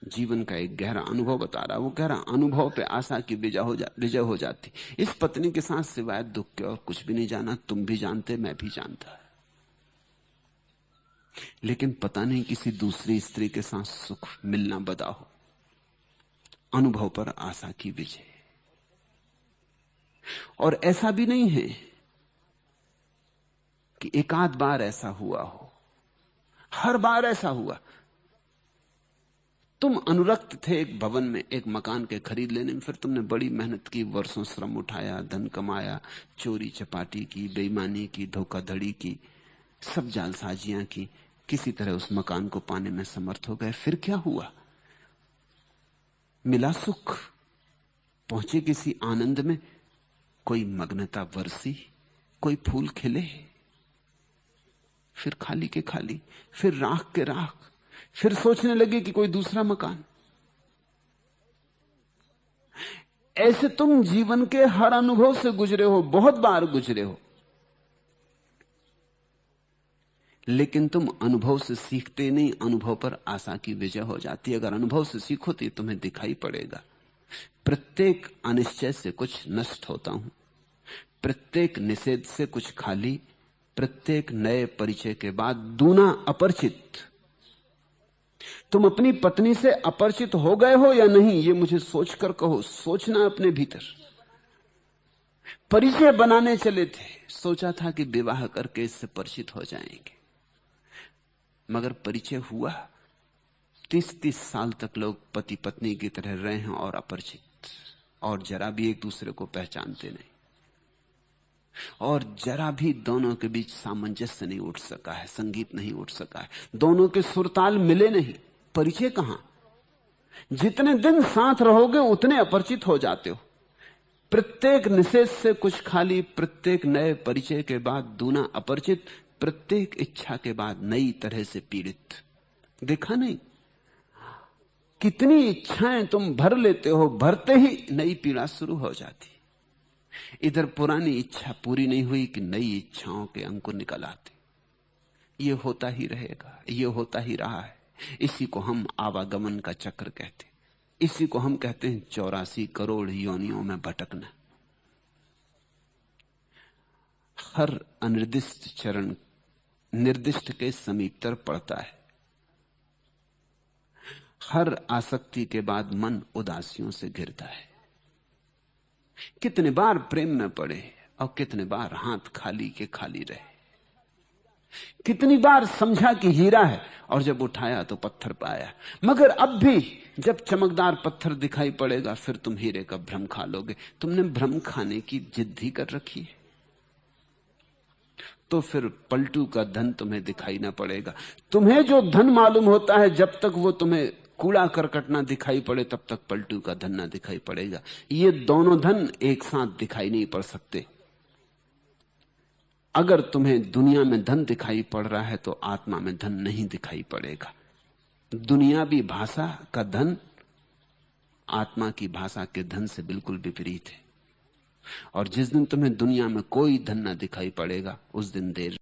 जीवन का एक गहरा अनुभव बता रहा। वो कह रहा, अनुभव पे आशा की विजय हो जाती। इस पत्नी के साथ सिवाय दुख के और कुछ भी नहीं जाना, तुम भी जानते, मैं भी जानता। लेकिन पता नहीं किसी दूसरी स्त्री के साथ सुख मिलना बदा हो। अनुभव पर आशा की विजय। और ऐसा भी नहीं है कि एक आध बार ऐसा हुआ हो, हर बार ऐसा हुआ। तुम अनुरक्त थे एक भवन में, एक मकान के खरीद लेने में, फिर तुमने बड़ी मेहनत की, वर्षों श्रम उठाया, धन कमाया, चोरी चपाटी की, बेईमानी की, धोखाधड़ी की, सब जालसाजियां की, किसी तरह उस मकान को पाने में समर्थ हो गए। फिर क्या हुआ? मिला सुख, पहुंचे किसी आनंद में, कोई मग्नता बरसी, कोई फूल खिले, फिर खाली के खाली, फिर राख के राख, फिर सोचने लगे कि कोई दूसरा मकान। ऐसे तुम जीवन के हर अनुभव से गुजरे हो, बहुत बार गुजरे हो, लेकिन तुम अनुभव से सीखते नहीं, अनुभव पर आशा की विजय हो जाती। अगर अनुभव से सीखो तो तुम्हें दिखाई पड़ेगा, प्रत्येक अनिश्चय से कुछ नष्ट होता हूं, प्रत्येक निषेध से कुछ खाली, प्रत्येक नए परिचय के बाद दूना अपरिचित। तुम अपनी पत्नी से अपरिचित हो गए हो या नहीं, ये मुझे सोचकर कहो। सोचना अपने भीतर। परिचय बनाने चले थे, सोचा था कि विवाह करके इससे परिचित हो जाएंगे, मगर परिचय हुआ। 30-30 साल तक लोग पति पत्नी की तरह रहे हैं और अपरिचित, और जरा भी एक दूसरे को पहचानते नहीं, और जरा भी दोनों के बीच सामंजस्य नहीं उठ सका है, संगीत नहीं उठ सका है, दोनों के सुरताल मिले नहीं। परिचय कहां? जितने दिन साथ रहोगे उतने अपरिचित हो जाते हो। प्रत्येक निषेध से कुछ खाली, प्रत्येक नए परिचय के बाद दूना अपरिचित, प्रत्येक इच्छा के बाद नई तरह से पीड़ित। देखा नहीं कितनी इच्छाएं तुम भर लेते हो, भरते ही नई पीड़ा शुरू हो जाती। इधर पुरानी इच्छा पूरी नहीं हुई कि नई इच्छाओं के अंकुर निकल आते। ये होता ही रहेगा, ये होता ही रहा है। इसी को हम आवागमन का चक्र कहते, इसी को हम कहते हैं 84 करोड़ योनियों में भटकना। हर अनिर्दिष्ट चरण निर्दिष्ट के समीपतर पड़ता है। हर आसक्ति के बाद मन उदासियों से घिरता है। कितने बार प्रेम में पड़े और कितने बार हाथ खाली के खाली रहे। कितनी बार समझा कि हीरा है और जब उठाया तो पत्थर पाया। मगर अब भी जब चमकदार पत्थर दिखाई पड़ेगा फिर तुम हीरे का भ्रम खा लोगे। तुमने भ्रम खाने की जिद ही कर रखी है, तो फिर पलटू का धन तुम्हें दिखाई ना पड़ेगा। तुम्हें जो धन मालूम होता है, जब तक वो तुम्हें कूड़ा करकट ना दिखाई पड़े तब तक पलटू का धन ना दिखाई पड़ेगा। ये दोनों धन एक साथ दिखाई नहीं पड़ सकते। अगर तुम्हें दुनिया में धन दिखाई पड़ रहा है तो आत्मा में धन नहीं दिखाई पड़ेगा। दुनियावी भाषा का धन आत्मा की भाषा के धन से बिल्कुल विपरीत है। और जिस दिन तुम्हें दुनिया में कोई धन ना दिखाई पड़ेगा उस दिन देर